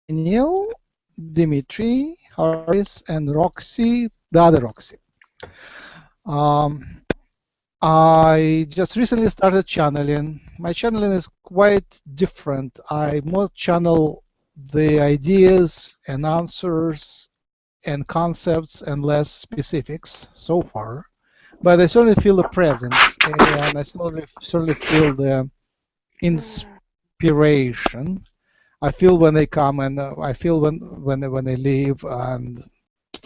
Daniel, Dimitri, Horace, and Roxy, the other Roxy. I just recently started channeling. My channeling is quite different. I more channel the ideas and answers and concepts and less specifics so far. But I certainly feel the presence, and I certainly feel the inspiration. I feel when they come, and I feel when they leave, and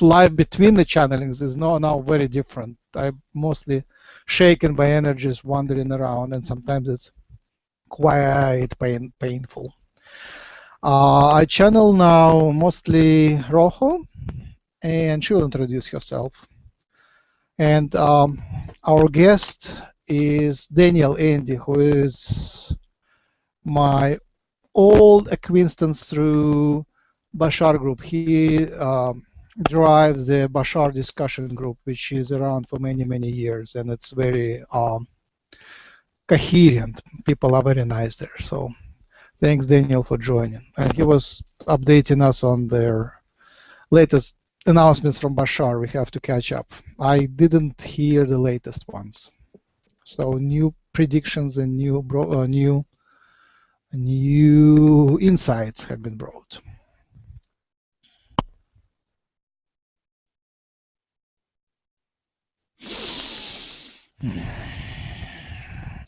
life between the channelings is now very different. I'm mostly shaken by energies wandering around, and sometimes it's quite painful. I channel now mostly Rohoe, and she will introduce herself. And our guest is Daniel Andy, who is my old acquaintance through Bashar Group. He drives the Bashar discussion group, which is around for many years, and it's very coherent. People are very nice there. So thanks, Daniel, for joining. And he was updating us on their latest announcements from Bashar. We have to catch up. I didn't hear the latest ones. So new predictions and new insights have been brought.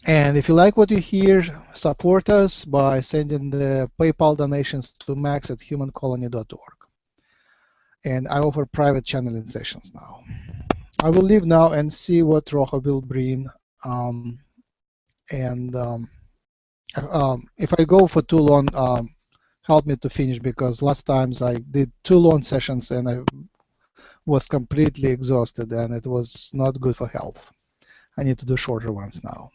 And if you like what you hear, support us by sending the PayPal donations to max@humancolony.org. And I offer private channeling sessions now. I will leave now and see what Rohoe will bring. If I go for too long, help me to finish, because last times I did 2 long sessions and I was completely exhausted, and it was not good for health. I need to do shorter ones now.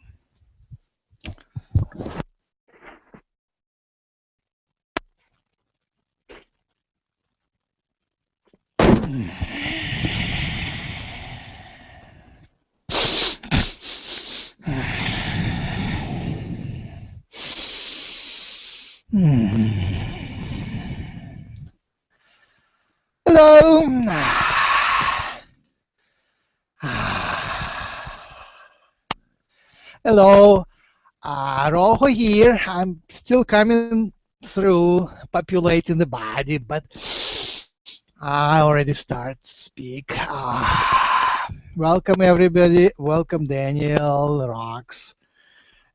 Hello. Hello. Rohoe here. I'm still coming through, populating the body, but I already start to speak. Welcome everybody. Welcome Daniel, Rox,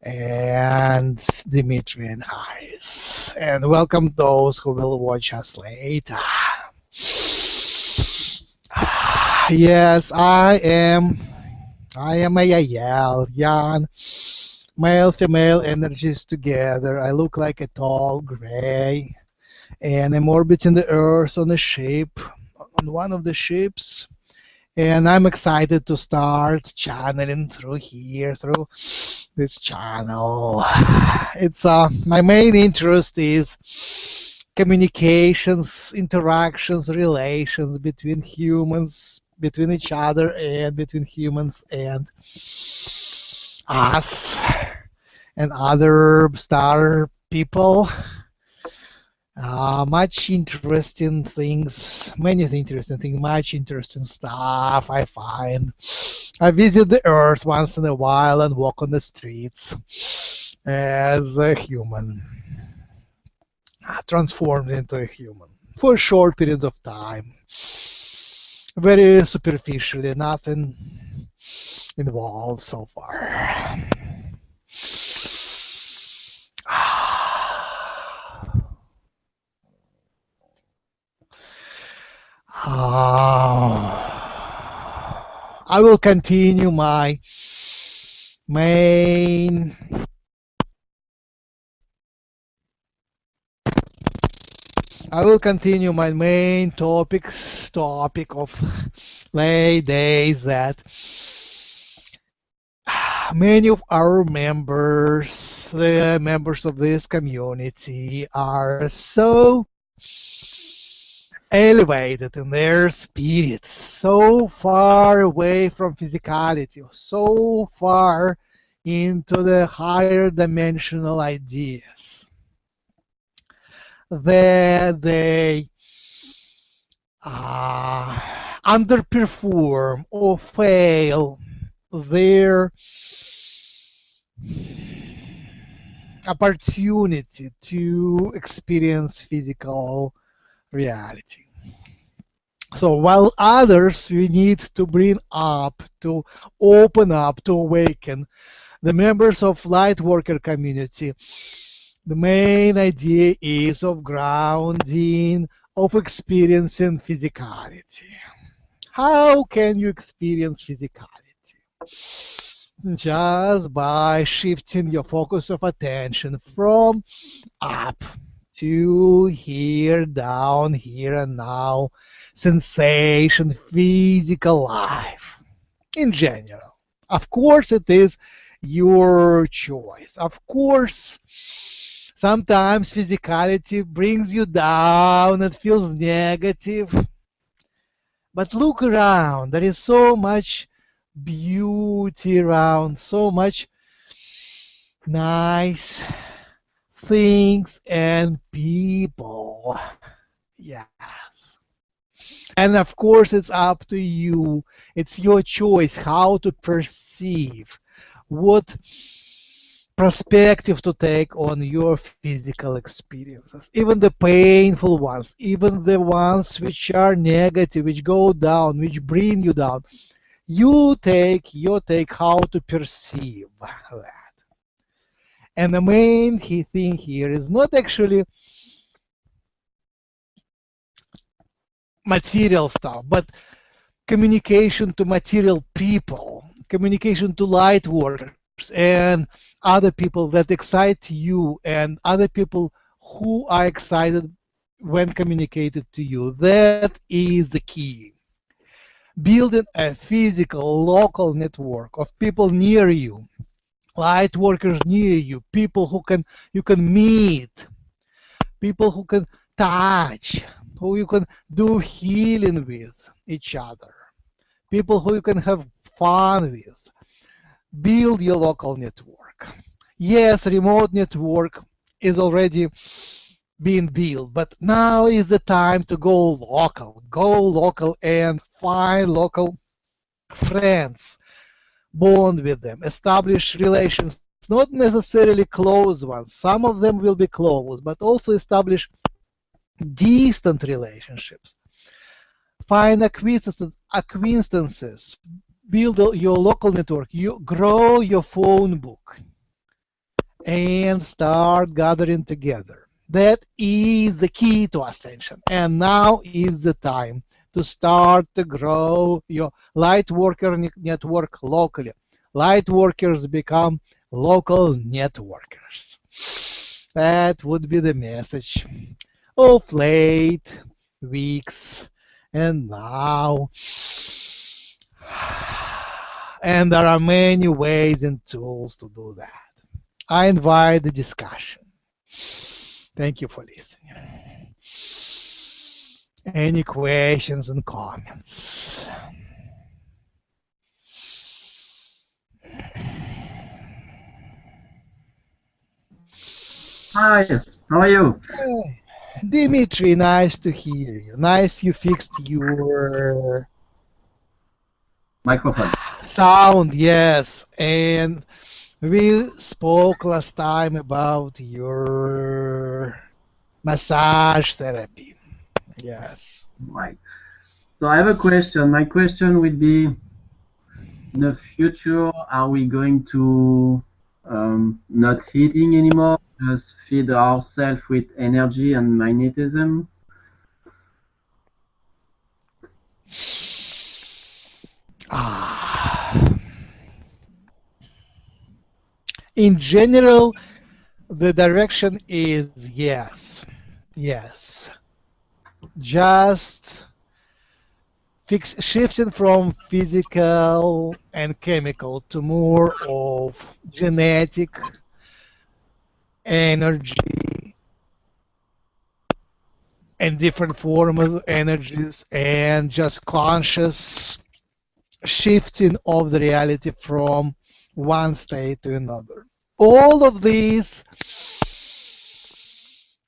and Dimitri and Iris. And welcome those who will watch us later. Yes, I am a Yahyel, young, male, female energies together. I look like a tall gray, and I'm orbiting the Earth on a ship, on one of the ships. And I'm excited to start channeling through here, through this channel. It's my main interest is communications, interactions, relations between humans, between each other, and between humans and us and other star people. Much interesting things, many interesting things, much interesting stuff I find. I visit the Earth once in a while and walk on the streets as a human, transformed into a human for a short period of time. Very superficially, nothing involved so far. I will continue my main topic of late days, that many of our members, the members of this community, are so elevated in their spirits, so far away from physicality, so far into the higher dimensional ideas, that they underperform or fail their opportunity to experience physical reality. So while others we need to bring up, to open up, to awaken, the members of Lightworker community, the main idea is of grounding, of experiencing physicality. How can you experience physicality? Just by shifting your focus of attention from up to here, down, here and now, sensation, physical life in general. Of course, it is your choice. Of course, sometimes physicality brings you down, it feels negative. But look around, there is so much beauty around, so much nice things and people. Yes. And of course, it's up to you. It's your choice how to perceive, what perspective to take on your physical experiences, even the painful ones, even the ones which are negative, which go down, which bring you down. You take how to perceive that. And the main key thing here is not actually material stuff, but communication to material people, communication to light workers and other people that excite you and other people who are excited when communicated to you. That is the key. Building a physical local network of people near you, light workers near you, people who you can meet, people who can touch, who you can do healing with each other, people who you can have fun with. Build your local network. Yes, remote network is already being built, but now is the time to go local and find local friends, bond with them, establish relations, not necessarily close ones. Some of them will be close, but also establish distant relationships. Find acquaintances, build your local network, you grow your phone book, and start gathering together. That is the key to ascension. And now is the time to start to grow your Lightworker network locally. Lightworkers become local networkers. That would be the message of late weeks and now. And there are many ways and tools to do that. I invite the discussion. Thank you for listening. Any questions and comments? Hi, how are you? Dimitri, nice to hear you. Nice you fixed your Microphone. sound, yes. And we spoke last time about your massage therapy. Yes. Right. So I have a question. My question would be, in the future, are we going to not eating anymore, just feed ourselves with energy and magnetism? In general, the direction is yes. Yes. Just shifting from physical and chemical to more of genetic energy and different forms of energies and just conscious shifting of the reality from one state to another. All of these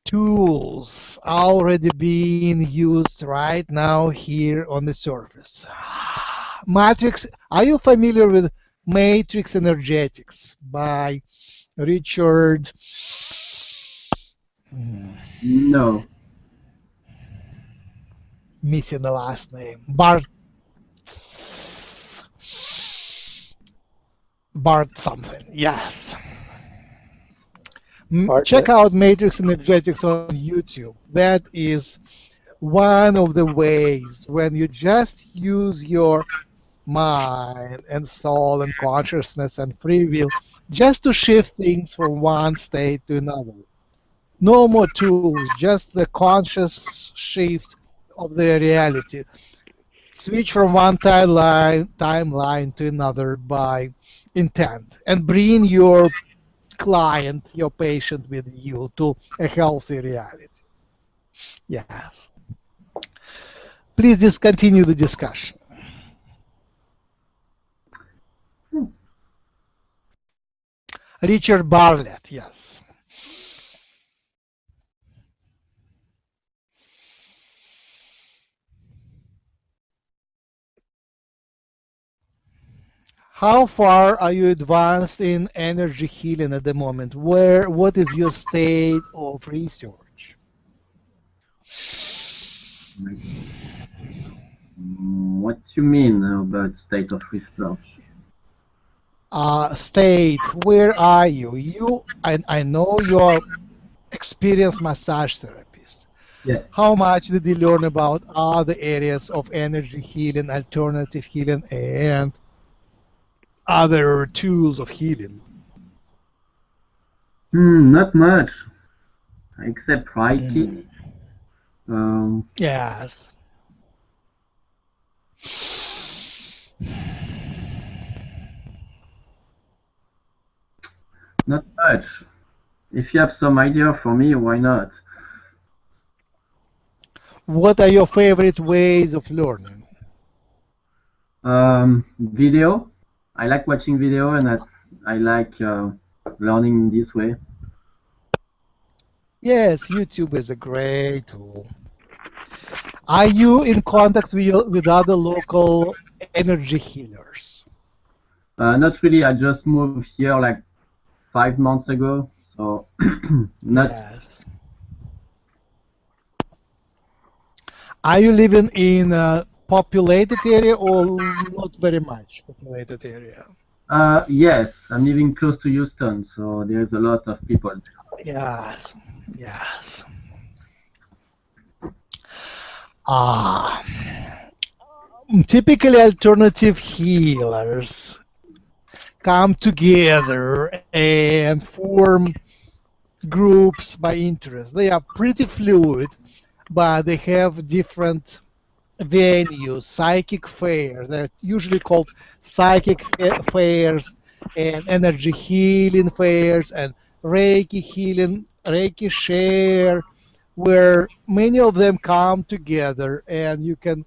tools already being used right now here on the surface. Matrix, are you familiar with Matrix Energetics by Richard? No. Missing the last name. Bart something. Yes. Check out Matrix Energetics on YouTube. That is one of the ways when you just use your mind and soul and consciousness and free will just to shift things from one state to another. No more tools, just the conscious shift of the reality. Switch from one timeline to another by intent and bring your client, your patient with you to a healthy reality. Yes. Please discontinue the discussion. Richard Bartlett, yes. How far are you advanced in energy healing at the moment? What is your state of research? What do you mean about state of research? State, where are you? I know you're experienced massage therapist. Yeah. How much did you learn about other areas of energy healing, alternative healing, and other tools of healing? Not much, except Reiki. Yes. Not much. If you have some idea for me, why not? What are your favorite ways of learning? Video. I like watching video, and I like learning this way. Yes, YouTube is a great tool. Are you in contact with other local energy healers? Not really. I just moved here like 5 months ago, so not. Yes. Are you living in a populated area or not very much populated area? Yes, I'm living close to Houston, so there's a lot of people. Yes, yes. Typically, alternative healers come together and form groups by interest. They are pretty fluid, but they have different venues, psychic fairs. They're usually called psychic fairs and energy healing fairs and Reiki healing, Reiki share, where many of them come together and you can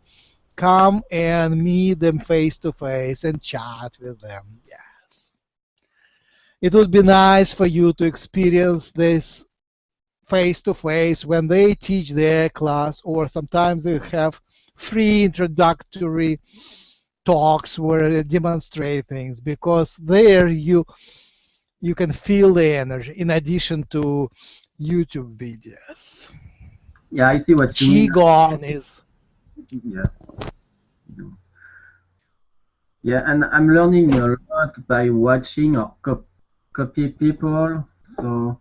come and meet them face to face and chat with them. Yes. It would be nice for you to experience this face to face when they teach their class, or sometimes they have free introductory talks where they demonstrate things, because there you can feel the energy in addition to YouTube videos. Yeah, I see what you mean. Qigong is. Yeah. Yeah, and I'm learning a lot by watching or copy people, so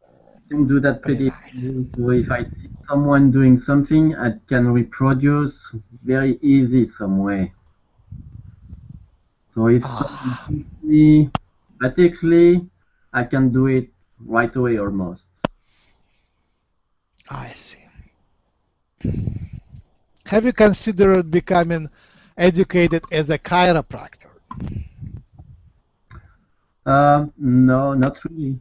I can do that pretty easily. So if I see someone doing something, I can reproduce very easy some way. So if someone teaches me practically, I can do it right away almost. I see. Have you considered becoming educated as a chiropractor? No, not really.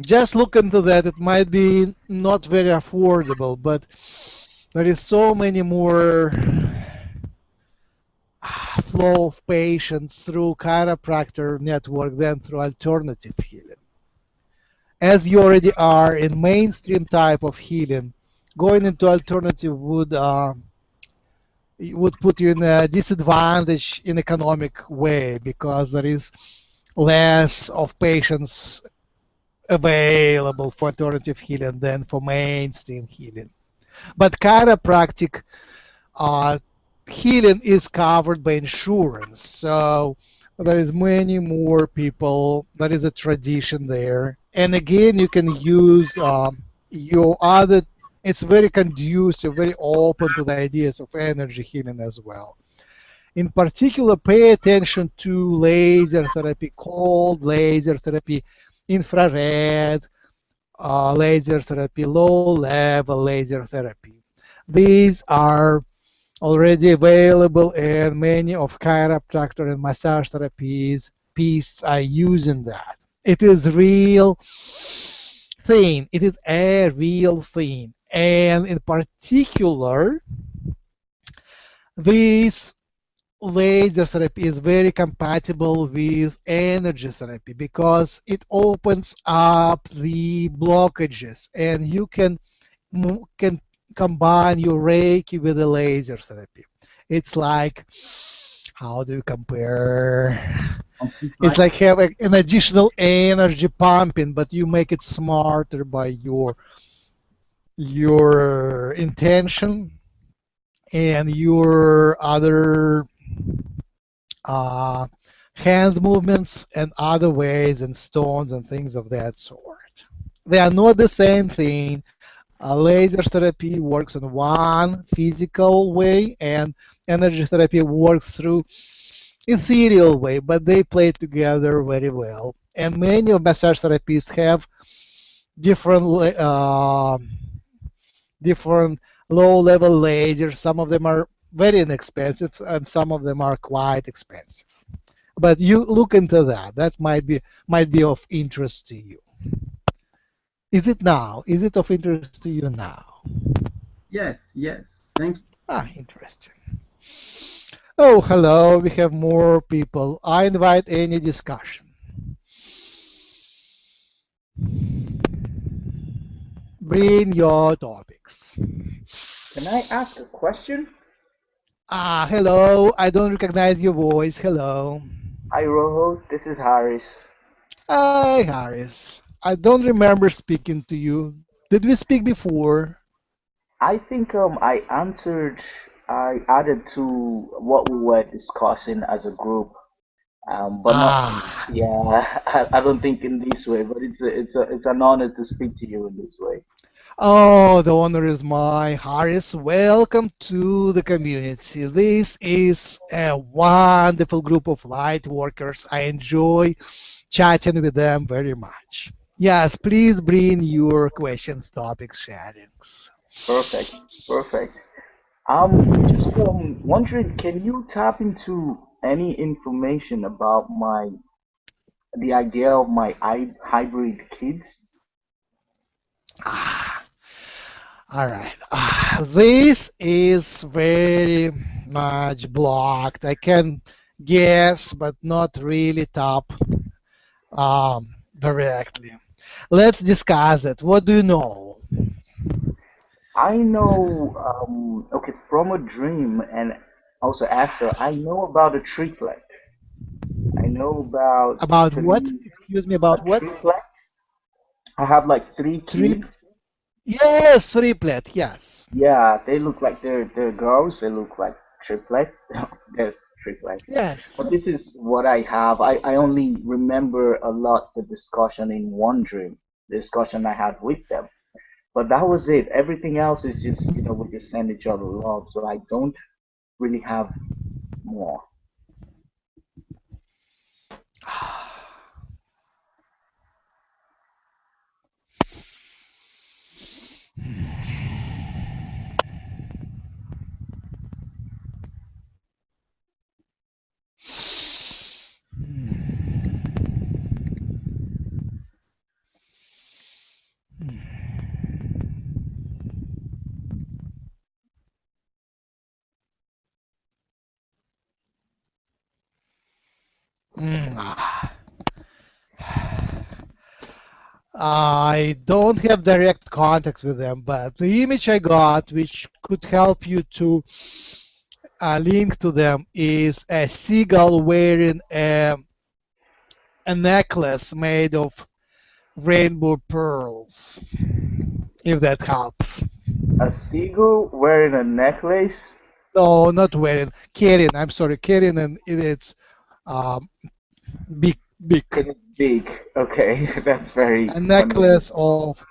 Just look into that. It might be not very affordable, but there is so many more flow of patients through chiropractor network than through alternative healing. As you already are in mainstream type of healing, going into alternative would put you in a disadvantage in economic way because there is less of patients available for alternative healing than for mainstream healing. But chiropractic uh, healing is covered by insurance, so there is many more people. There is a tradition there, and again, you can use your other. It's very conducive, very open to the ideas of energy healing as well. In particular, pay attention to laser therapy, cold laser therapy, infrared laser therapy, low level laser therapy. These are already available, and many of chiropractor and massage therapies are using that. It is real thing. It is a real thing. And in particular, this laser therapy is very compatible with energy therapy because it opens up the blockages, and you can combine your Reiki with the laser therapy. It's like, how do you compare? It's like having an additional energy pumping, but you make it smarter by your intention and your other uh, hand movements and other ways and stones and things of that sort. They are not the same thing. Laser therapy works in one physical way, and energy therapy works through ethereal way, but they play together very well. And many of massage therapists have different different low-level lasers. Some of them are very inexpensive, and some of them are quite expensive. But you look into that. That might be of interest to you. Is it now? Is it of interest to you now? Yes, yes. Thank you. Ah, interesting. Oh, hello. We have more people. I invite any discussion. Bring your topics. Can I ask a question? Ah, hello. I don't recognize your voice. Hello. Hi, Roho. This is Harris. Hi, Harris. I don't remember speaking to you. Did we speak before? I think I added to what we were discussing as a group, but not, Ah, yeah, I don't think in this way, but it's an honor to speak to you in this way. oh, the honor is mine. Harris, welcome to the community. This is a wonderful group of light workers. I enjoy chatting with them very much. Yes, please bring your questions, topics, sharings. Perfect, perfect. Just wondering, can you tap into any information about the idea of my hybrid kids? Ah, all right. This is very much blocked. I can guess, but not really top directly. Let's discuss it. What do you know? I know, okay, from a dream and also after, I know about a triplet. I know about About what? three, Excuse me, a about what? triplet. I have like three Trip. kids. Yes, triplet. Yes. Yeah, they look like they're girls. They look like triplets. They're triplets. Yes. But this is what I have. I only remember a lot the discussion in one dream, the discussion I had with them. But that was it. Everything else is just, we just send each other love. So I don't really have more. I don't have direct contact with them, but the image I got, which could help you to link to them, is a seagull wearing a necklace made of rainbow pearls, if that helps. A seagull wearing a necklace? No, not wearing. Carrying. I'm sorry, carrying, and it's um, big, big. It is big. Okay, that's very A funny. necklace of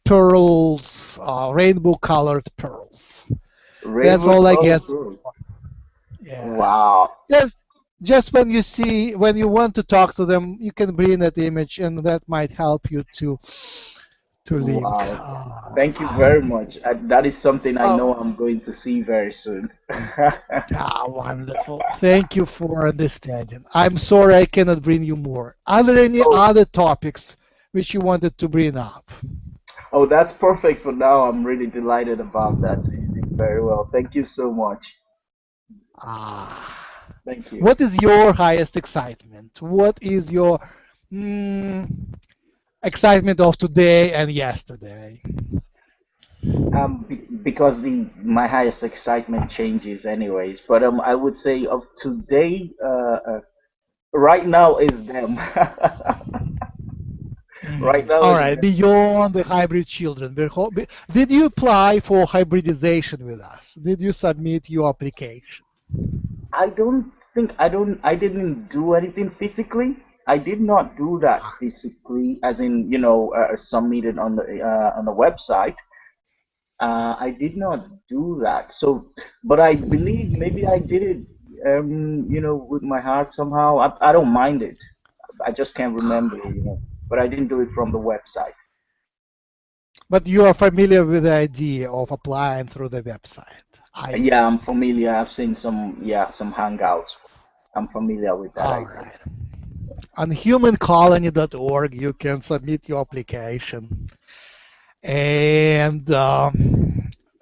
pearls, rainbow-colored pearls. That's Rainbow all I color get. pearl. Yes. Wow. Just when you want to talk to them, you can bring that image, and that might help you to link. Wow. Thank you very much. That is something I know Oh, I'm going to see very soon. wonderful. Thank you for understanding. I'm sorry I cannot bring you more. Are there any Oh, other topics which you wanted to bring up? oh, that's perfect for now. I'm really delighted about that. You did very well. Thank you so much. Ah. Thank you. What is your highest excitement? What is your mm, excitement of today and yesterday? Because the my highest excitement changes anyways, but I would say of today, right now is them. Right now All is right, them. beyond the hybrid children, did you apply for hybridization with us? Did you submit your application? I didn't do anything physically. I did not do that physically, as in, submitted on the website. I did not do that. So, but I believe maybe I did it, with my heart somehow. I don't mind it. I just can't remember. But I didn't do it from the website. But you are familiar with the idea of applying through the website, are you? Yeah, I'm familiar. I've seen some hangouts. I'm familiar with that All idea. right. On humancolony.org, you can submit your application. And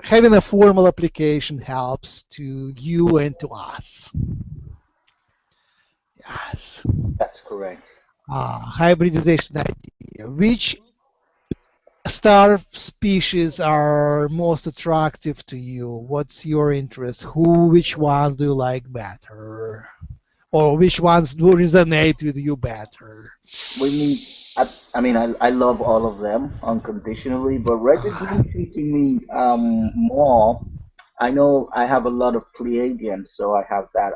having a formal application helps to you and to us. Yes. That's correct. Hybridization idea. Which star species are most attractive to you? What's your interest? Which ones do you like better? Or which ones do resonate with you better? We mean, I mean, I love all of them unconditionally, but Ah, resonating to me more. I know I have a lot of Pleiadians, so I have that.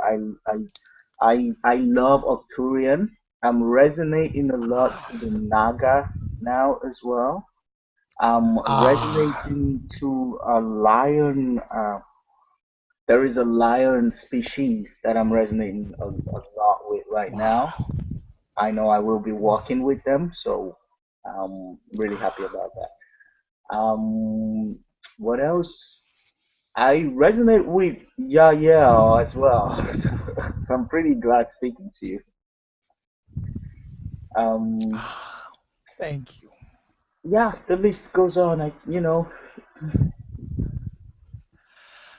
I love Arcturian. I'm resonating a lot to the Naga now as well. I'm ah, resonating to a lion. There is a lion species that I'm resonating a lot with right now. wow. I know I will be working with them, so I'm really happy about that. What else? I resonate with Yahyel as well. So I'm pretty glad speaking to you. Um, Thank you. yeah, the list goes on.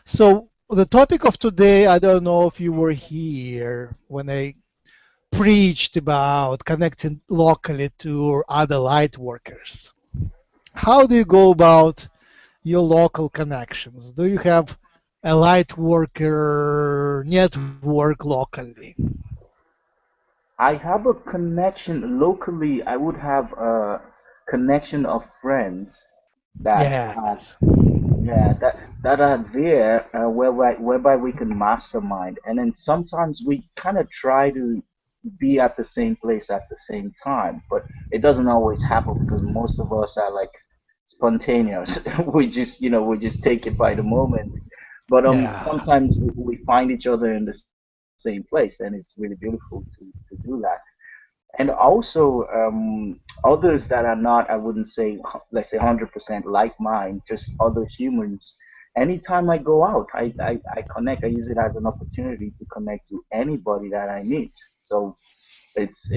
So the topic of today, I don't know if you were here when I preached about connecting locally to other light workers. How do you go about your local connections? Do you have a light worker network locally? I have a connection locally. I would have a connection of friends that Yes. yeah, that are there, whereby we can mastermind, and then sometimes we kind of try to be at the same place at the same time, but it doesn't always happen because most of us are like spontaneous. We just take it by the moment. But Yeah. sometimes we find each other in the same place, and it's really beautiful to do that. And also others that are not, I wouldn't say, let's say 100% like mine, just other humans. Anytime I go out, I connect. I use it as an opportunity to connect to anybody that I meet. So it's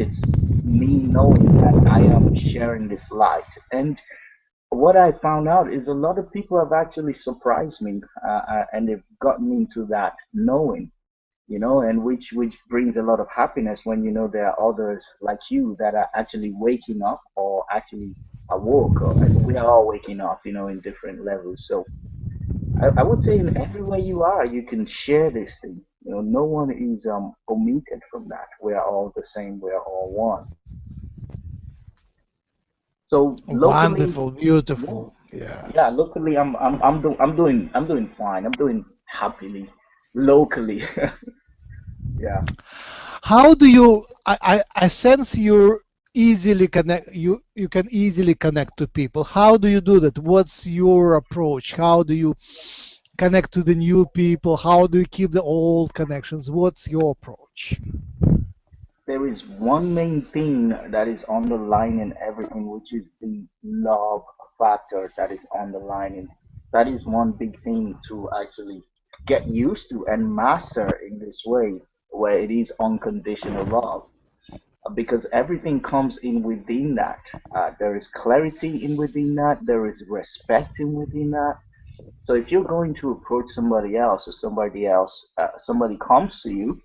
me knowing that I am sharing this light. And what I found out is a lot of people have actually surprised me, and they've gotten into that knowing. you know, and which brings a lot of happiness when you know there are others like you that are actually waking up or actually awoke, or we are all waking up, you know, in different levels. So I would say in everywhere you are, you can share this thing. You know, no one is omitted from that. We are all the same. We are all one. So locally, Wonderful, yeah, beautiful. yeah, Yes. locally, I'm doing fine. I'm doing happily. Locally, yeah. How do you? I sense you're easily connect. You can easily connect to people. How do you do that? What's your approach? How do you connect to the new people? How do you keep the old connections? What's your approach? There is one main thing that is underlying everything, which is the love factor that is underlying. That is one big thing to actually get used to and master in this way, where it is unconditional love. Because everything comes in within that. There is clarity in within that. There is respect in within that. So if you're going to approach somebody else, or somebody comes to you,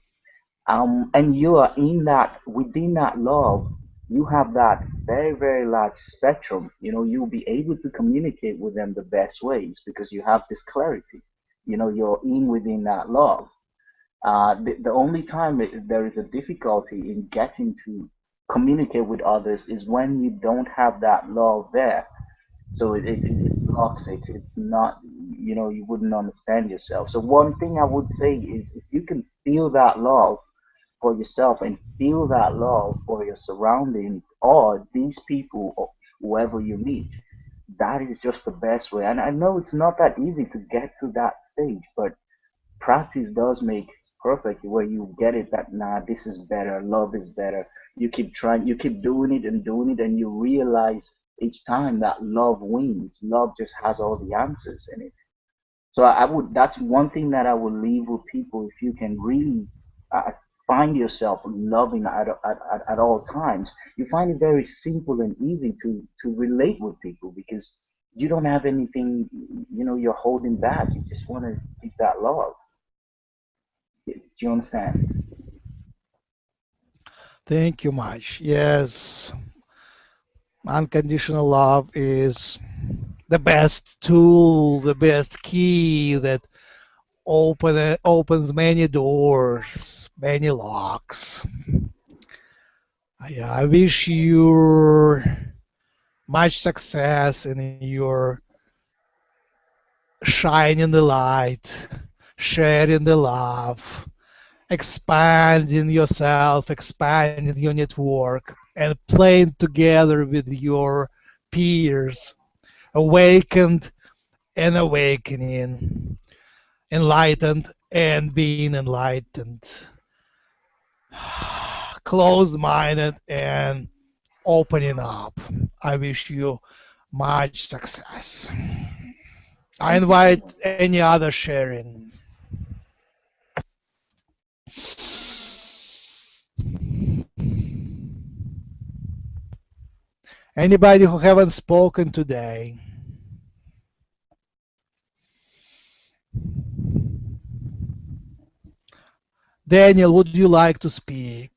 and you are in that within that love, you have that very very large spectrum. You know, you'll be able to communicate with them the best ways because you have this clarity. You know, you're in within that love. The only time there is a difficulty in getting to communicate with others is when you don't have that love there. So it blocks it. It's not, you know, you wouldn't understand yourself. So one thing I would say is if you can feel that love for yourself and feel that love for your surroundings or these people or whoever you meet, that is just the best way. And I know it's not that easy to get to that stage, but practice does make perfect, where you get it that nah, this is better, love is better. You keep trying, you keep doing it, and you realize each time that love wins. Love just has all the answers in it. So I would, that's one thing that I would leave with people. If you can really uh, find yourself loving at all times, you find it very simple and easy to relate with people because you don't have anything, you know, you're holding back. You just want to keep that love. Do you understand? Thank you much. Yes, unconditional love is the best tool, the best key that opens many doors, many locks. I wish you much success in your shining the light, sharing the love, expanding yourself, expanding your network, and playing together with your peers, awakened and awakening, enlightened and being enlightened, closed minded and opening up. I wish you much success. I Thank you so invite much. any other sharing. Anybody who haven't spoken today. Daniel, would you like to speak?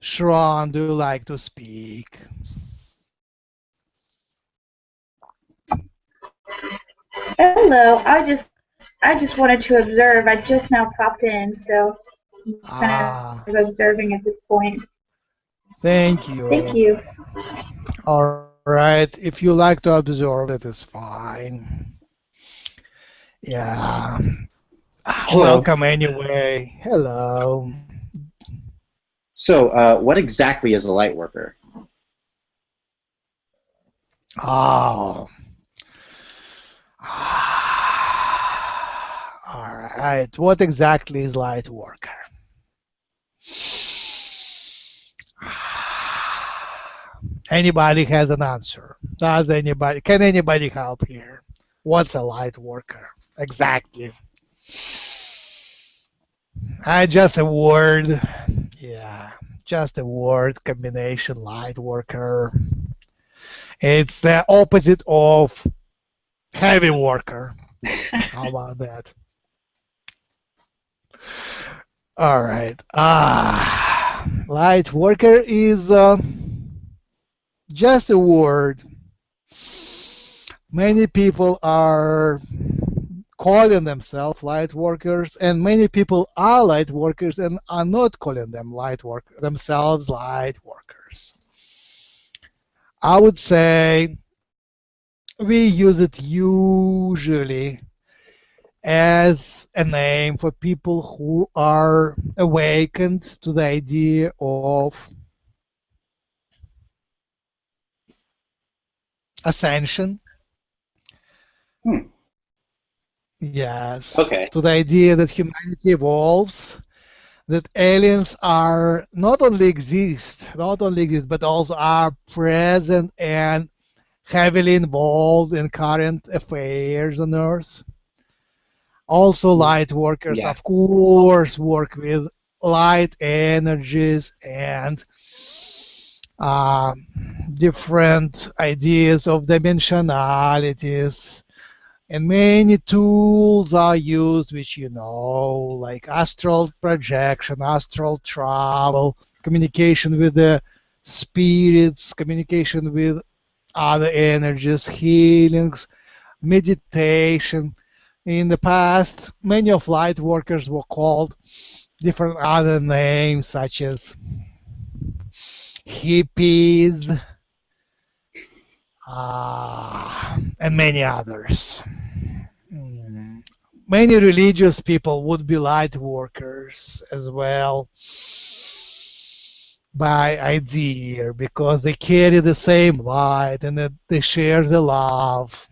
Sharon, do you like to speak? Hello. I just wanted to observe. I just now popped in, so I'm just kind Ah, of observing at this point. thank Thank you. you. All right, if you like to observe, that is fine. Yeah. Hello. Welcome anyway. Hello. So, what exactly is a light worker? Oh. All right. What exactly is light worker? Anybody has an answer? Does anybody? Can anybody help here? What's a light worker? Exactly. Just a word. Yeah, just a word combination. Light worker. It's the opposite of heavy worker. How about that? All right. Light worker is just a word. Many people are calling themselves light workers, and many people are light workers and are not calling themselves light workers. I would say we use it usually as a name for people who are awakened to the idea of ascension. Yes. Okay. To the idea that humanity evolves, that aliens are not only exist, but also are present and heavily involved in current affairs on Earth. Also, light workers, Yeah. of course, work with light energies and different ideas of dimensionalities. And many tools are used, which you know, like astral projection, astral travel, communication with the spirits, communication with other energies, healings, meditation. In the past, many of light workers were called different other names, such as hippies, and many others. Many religious people would be light workers as well by idea because they carry the same light and that they share the love.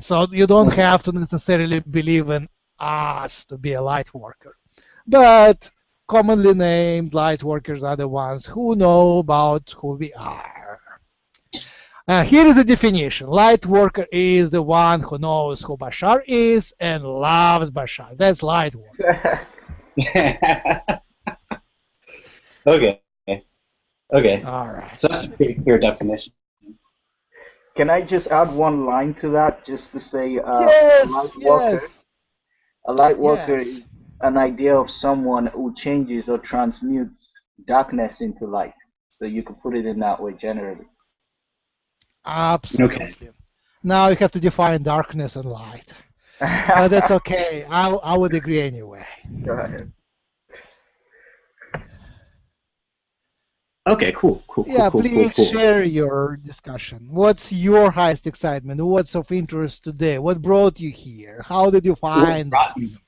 So you don't have to necessarily believe in us to be a light worker. But commonly named light workers are the ones who know about who we are. Here is the definition. Light worker is the one who knows who Bashar is and loves Bashar. That's light worker. Okay. Okay. All right. So that's a pretty clear definition. Can I just add one line to that, just to say, Yes, light worker. yes. A light worker Yes. is an idea of someone who changes or transmutes darkness into light. So you could put it in that way generally. Absolutely. Okay. Now you have to define darkness and light. But that's okay. I would agree anyway. Go ahead. Okay, cool. Yeah, please share your discussion. What's your highest excitement? What's of interest today? What brought you here? How did you find us?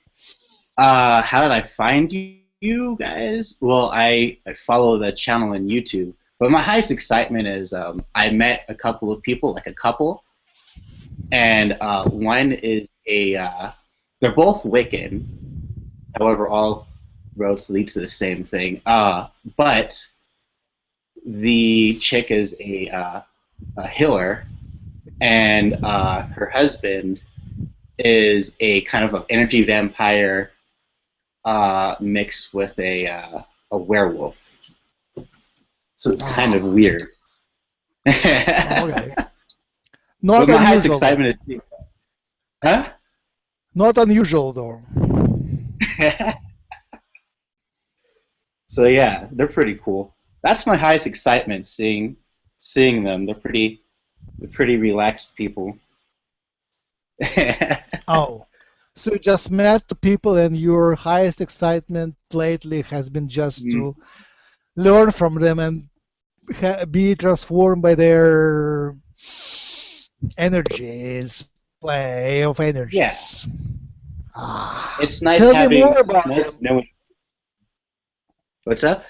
How did I find you guys? Well, I follow the channel on YouTube. But my highest excitement is I met a couple of people, like a couple, and one is they're both Wiccan. However, all roads lead to the same thing. But the chick is a healer, and her husband is a kind of an energy vampire mixed with a werewolf. So it's kind of weird. Okay. Not my highest excitement is... Huh? Not unusual, though. So yeah, they're pretty cool. That's my highest excitement, seeing them. They're pretty relaxed people. Oh, so you just met the people, and your highest excitement lately has been just to learn from them and be transformed by their energies, play of energies. Yes. It's nice Tell having. me more about knowing. What's up?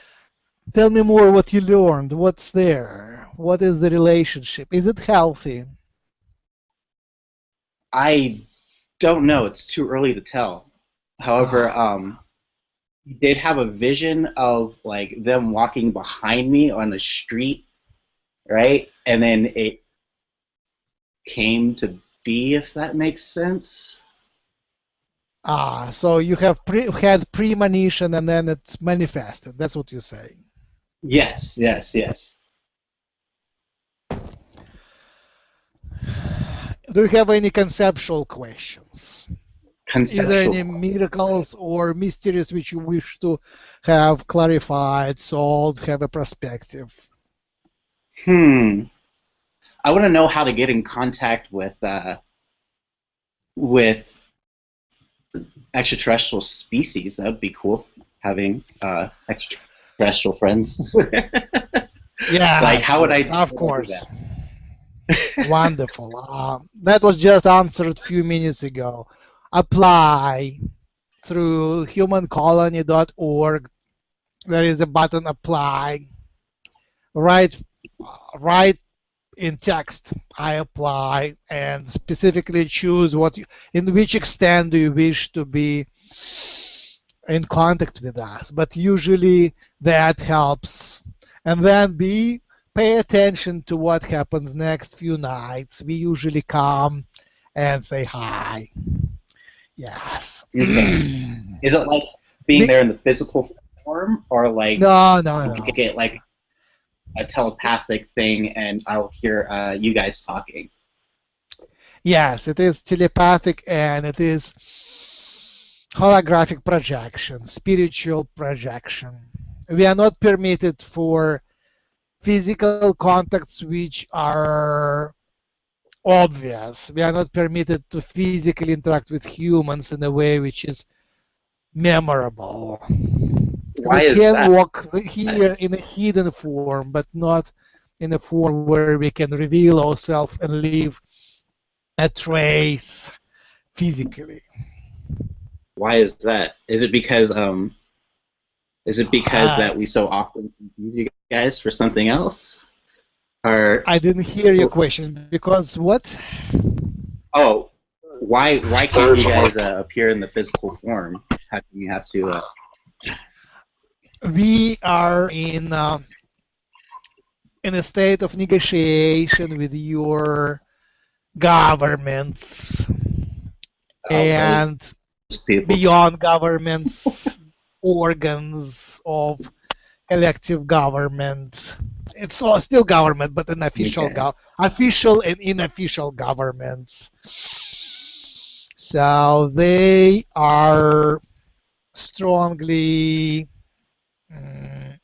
Tell me more what you learned. What's there? What is the relationship? Is it healthy? I don't know. It's too early to tell. However, you did have a vision of like them walking behind me on the street, right? And then it came to be, if that makes sense. So you have had premonition and then it manifested. That's what you're saying. Yes, yes, yes. Do you have any conceptual questions? Conceptual. Is there any miracles or mysteries which you wish to have clarified, solved, have a perspective? I want to know how to get in contact with extraterrestrial species. That would be cool, having extraterrestrial friends. Yeah, like how would I? Of course. Wonderful. That was just answered a few minutes ago. Apply through humancolony.org. There is a button apply. Write in text, I apply, and specifically choose in which extent do you wish to be in contact with us. But usually that helps. And then pay attention to what happens next few nights. We usually come and say hi. Yes. Okay. Is it like being there in the physical form, or like no. Get like a telepathic thing, and I'll hear you guys talking? Yes, it is telepathic, and it is holographic projection, spiritual projection. We are not permitted for physical contacts which are obvious. We are not permitted to physically interact with humans in a way which is memorable. Why we is can that? walk here in a hidden form, but not in a form where we can reveal ourselves and leave a trace physically. Why is that? Is it because that we so often confuse you guys for something else? Or I didn't hear your question. Because what? Oh, why can't you guys appear in the physical form? How come you have to? We are in a state of negotiation with your governments and beyond governments, organs of collective government. It's all still government, but an official, official and unofficial governments. So they are strongly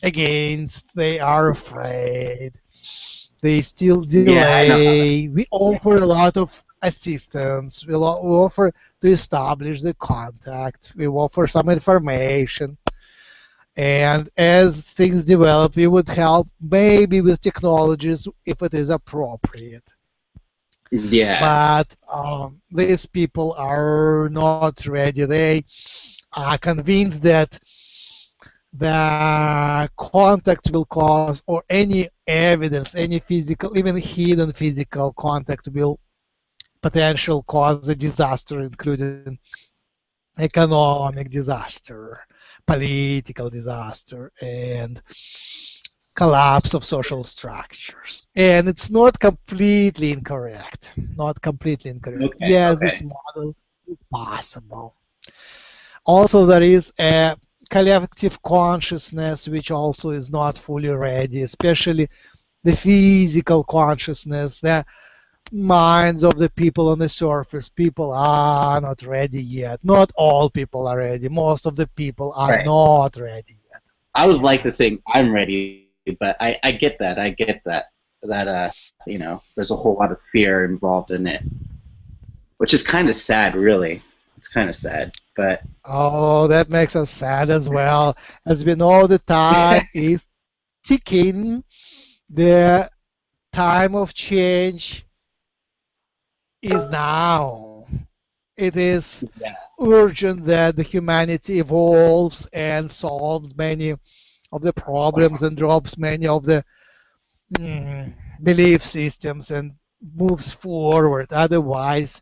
against. They are afraid. They still delay. Yeah, we offer a lot of assistance. We offer to establish the contact. We offer some information. And as things develop, we would help maybe with technologies if it is appropriate. Yeah. But these people are not ready. They are convinced that the contact will cause, or any evidence, any physical, even hidden physical contact will potentially cause a disaster, including economic disaster, political disaster, and collapse of social structures. And it's not completely incorrect. Not completely incorrect. Okay, yes, this model is possible. Also, there is a collective consciousness which also is not fully ready, especially the physical consciousness, the minds of the people on the surface. People are not ready yet. Not all people are ready. Most of the people are not ready yet. I would like to think I'm ready, but I get that. I get that you know, there's a whole lot of fear involved in it, which is kind of sad, really. It's kind of sad, but oh, that makes us sad as well. As we know, the time is ticking. The time of change is now. It is urgent that the humanity evolves and solves many of the problems and drops many of the belief systems and moves forward. Otherwise,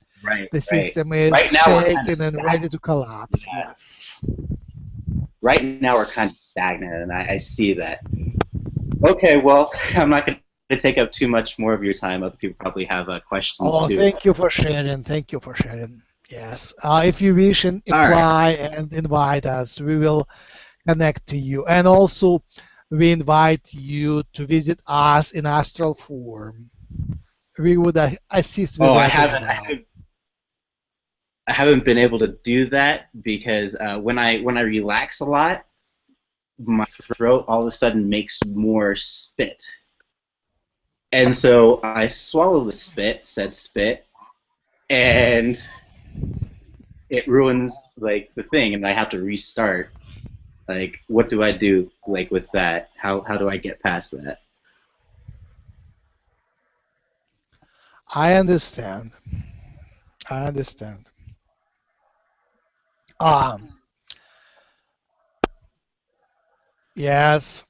the system is shaken and ready to collapse. Yes. Right now we're kind of stagnant, and I see that. Okay, well, I'm not going to take up too much more of your time. Other people probably have questions too. Thank you for sharing. Thank you for sharing. Yes. If you wish, and apply and invite us, we will connect to you. And also, we invite you to visit us in astral form. we would assist with Oh, that as well. I haven't been able to do that because when I relax a lot, my throat all of a sudden makes more spit, and so I swallow the said spit, and it ruins like the thing, and I have to restart. Like, what do I do like with that? How do I get past that? I understand. I understand. Yes.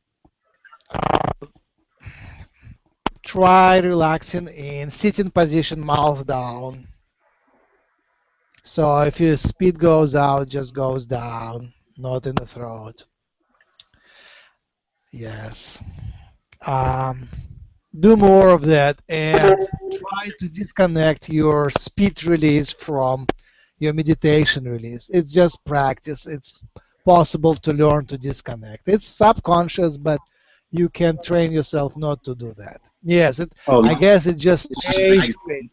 Try relaxing in sitting position, mouth down. So if your speed goes out, just goes down, not in the throat. Yes. Do more of that and try to disconnect your speed release from your meditation release. It's just practice. It's possible to learn to disconnect. It's subconscious, but you can train yourself not to do that. Yes, I guess it just tastes great.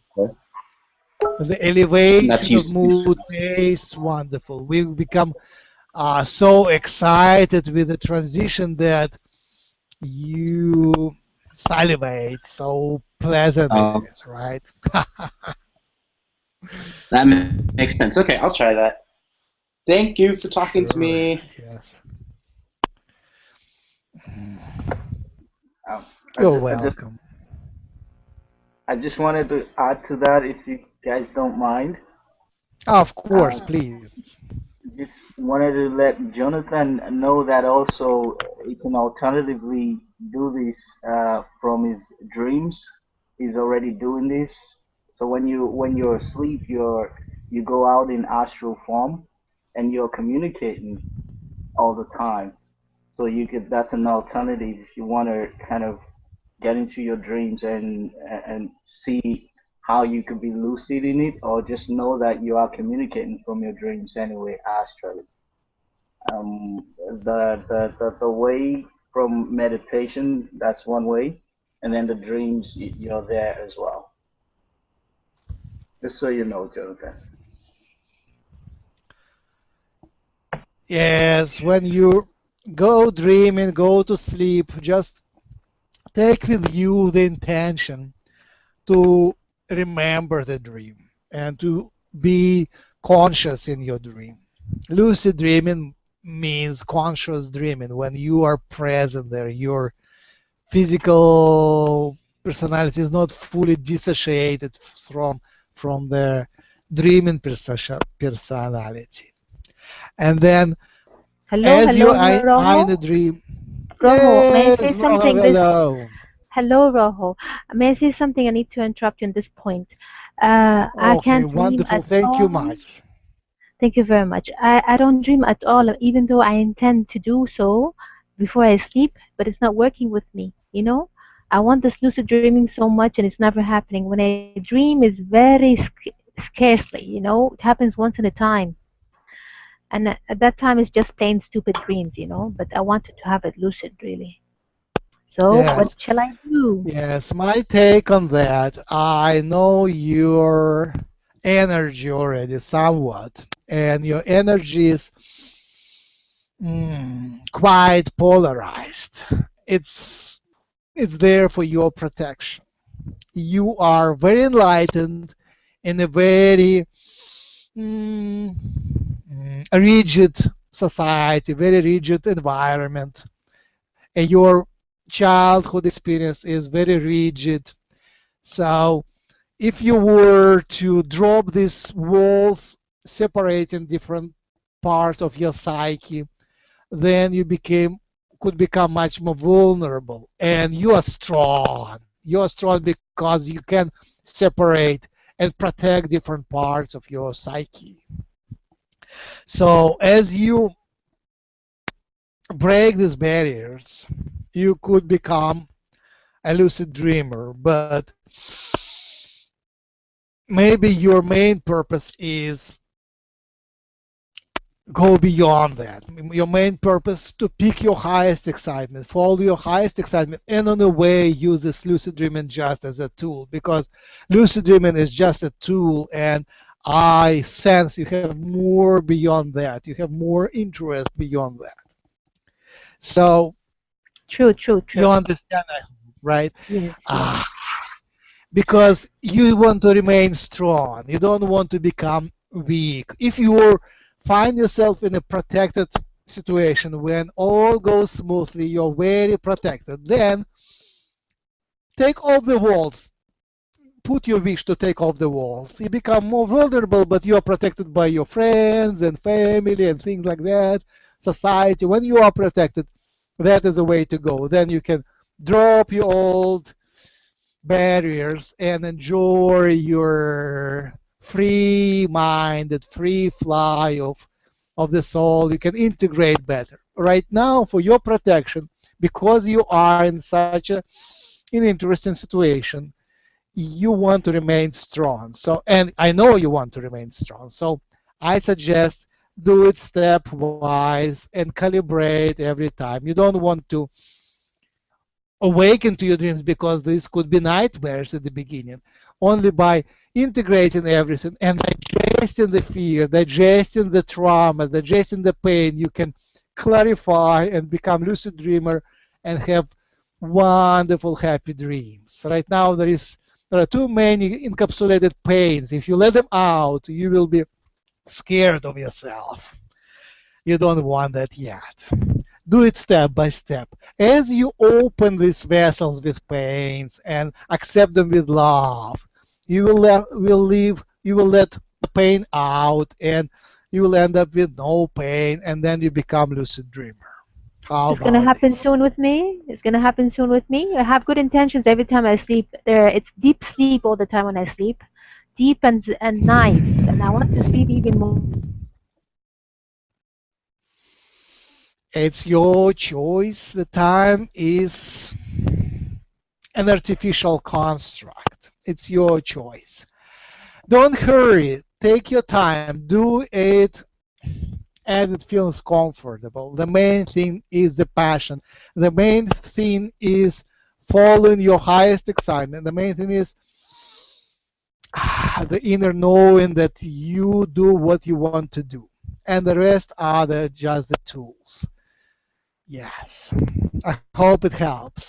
The elevation of mood tastes wonderful. We become so excited with the transition that you salivate. So pleasant it is, right? That makes sense. Okay, I'll try that. Thank you for talking to me. Yes. You're welcome. I just wanted to add to that, if you guys don't mind. Of course, please. Just wanted to let Jonathan know that also he can alternatively do this from his dreams. He's already doing this. So when you're asleep, you go out in astral form, and you're communicating all the time. So that's an alternative if you want to kind of get into your dreams and see how you could be lucid in it, or just know that you are communicating from your dreams anyway, astrally. The way from meditation, that's one way, and then the dreams, you're there as well. Just so you know, Jonathan. Yes, when you go dreaming, go to sleep, just take with you the intention to remember the dream and to be conscious in your dream. Lucid dreaming means conscious dreaming when you are present there. Your physical personality is not fully dissociated from the dreaming personality. And then as you are in the dream, Rohoe, may I say something? Hello. Hello, Rohoe. May I say something? I need to interrupt you on this point. I can't dream wonderful. at Thank all. you much. Thank you very much. I don't dream at all, even though I intend to do so before I sleep, but it's not working with me, you know? I want this lucid dreaming so much, and it's never happening. When I dream, it's very scarcely, you know? It happens once in a time. And at that time, it's just plain stupid dreams, you know? But I wanted to have it lucid, really. So what shall I do? Yes, my take on that, I know your energy already somewhat, and your energy is quite polarized. It's there for your protection. You are very enlightened in a very rigid society, very rigid environment, and your childhood experience is very rigid. So if you were to drop these walls separating different parts of your psyche, then you could become much more vulnerable. And you are strong. You are strong because you can separate and protect different parts of your psyche. So as you break these barriers, you could become a lucid dreamer, but maybe your main purpose is go beyond that. Your main purpose to pick your highest excitement, follow your highest excitement, and on the way use this lucid dreaming just as a tool, because lucid dreaming is just a tool, and I sense you have more beyond that. You have more interest beyond that. So True, true, you true. understand, I hope, right? Yes, yes. Ah, because you want to remain strong. You don't want to become weak. If you find yourself in a protected situation when all goes smoothly, you're very protected, then take off the walls. Put your wish to take off the walls. You become more vulnerable, but you're protected by your friends and family and things like that, society. When you are protected, that is a way to go. Then you can drop your old barriers and enjoy your free-minded, free fly of the soul. You can integrate better. Right now, for your protection, because you are in such an interesting situation, you want to remain strong. So, and I know you want to remain strong. So, I suggest do it stepwise and calibrate every time. You don't want to awaken to your dreams because these could be nightmares at the beginning. Only by integrating everything and digesting the fear, digesting the trauma, digesting the pain, you can clarify and become lucid dreamer and have wonderful happy dreams. Right now there are too many encapsulated pains. If you let them out, you will be scared of yourself. You don't want that yet. Do it step by step. As you open these vessels with pains and accept them with love, you will let the pain out, and you will end up with no pain, and then you become lucid dreamer. How It's gonna about happen this? soon with me. It's gonna happen soon with me. I have good intentions every time I sleep. It's deep sleep all the time when I sleep, deep and nice. And I want to sleep even more. It's your choice. The time is an artificial construct. It's your choice. Don't hurry. Take your time. Do it as it feels comfortable. The main thing is the passion. The main thing is following your highest excitement. The main thing is the inner knowing that you do what you want to do. And the rest are just the tools. Yes. I hope it helps.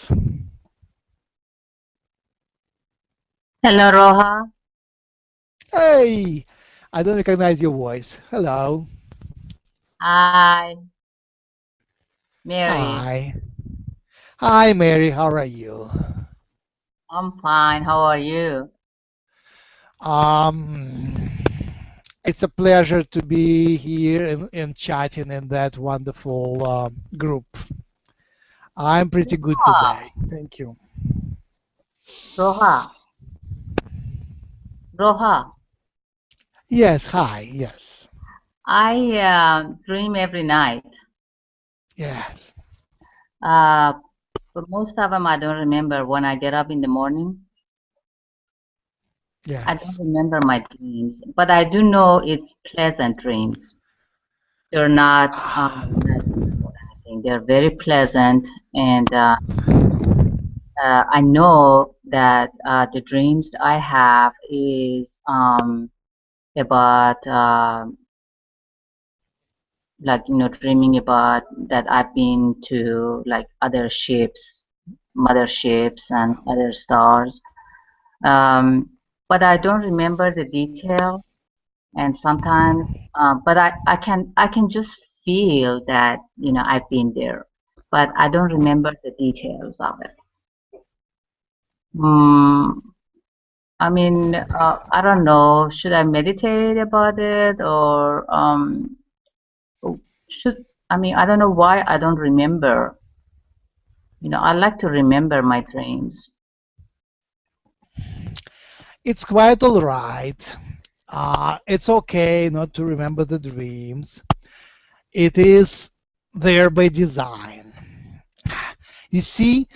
Hello, Roha. Hey, I don't recognize your voice. Hello. Hi, Mary. Hi. Hi, Mary. How are you? I'm fine. How are you? Um, it's a pleasure to be here and chatting in that wonderful group. I'm pretty good Roha, today. Thank you. Roha, Roha. Yes, hi. Yes. I dream every night. Yes. Uh, but most of them I don't remember. When I get up in the morning, I don't Yes. remember my dreams. But I do know it's pleasant dreams. They're not nightmares or anything. They're very pleasant, and I know that the dreams I have is about like dreaming about that I've been to like other ships, motherships, and other stars. Um, but I don't remember the detail, and sometimes, but I can just feel that I've been there, but I don't remember the details of it. Mm, I mean, I don't know. Should I meditate about it or should I mean, I don't know why I don't remember. I like to remember my dreams. It's quite all right. It's okay not to remember the dreams. It is there by design. You see,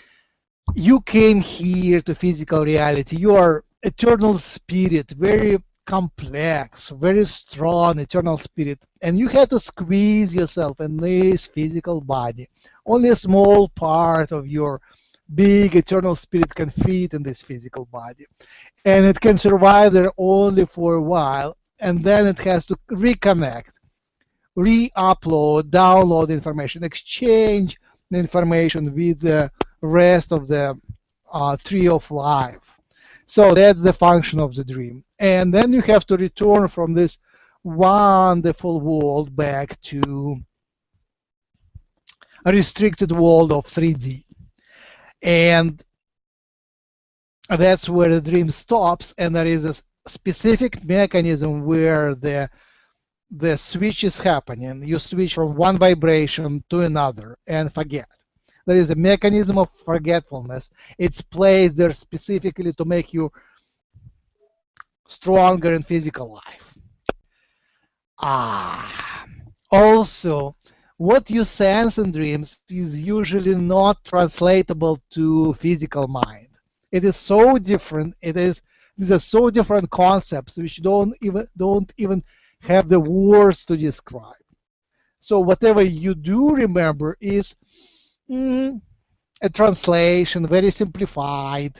you came here to physical reality. You are eternal spirit, very complex, very strong eternal spirit, and you have to squeeze yourself in this physical body. Only a small part of your big eternal spirit can fit in this physical body, and it can survive there only for a while, and then it has to reconnect, re-upload, download information, exchange the information with the rest of the tree of life. So that's the function of the dream. And then you have to return from this wonderful world back to a restricted world of 3D. And that's where the dream stops, and there is a specific mechanism where the switch is happening. You switch from one vibration to another and forget. There is a mechanism of forgetfulness. It's placed there specifically to make you stronger in physical life. Also, what you sense in dreams is usually not translatable to physical mind. It is so different. These are so different concepts which don't even have the words to describe. So whatever you do remember is a translation, very simplified,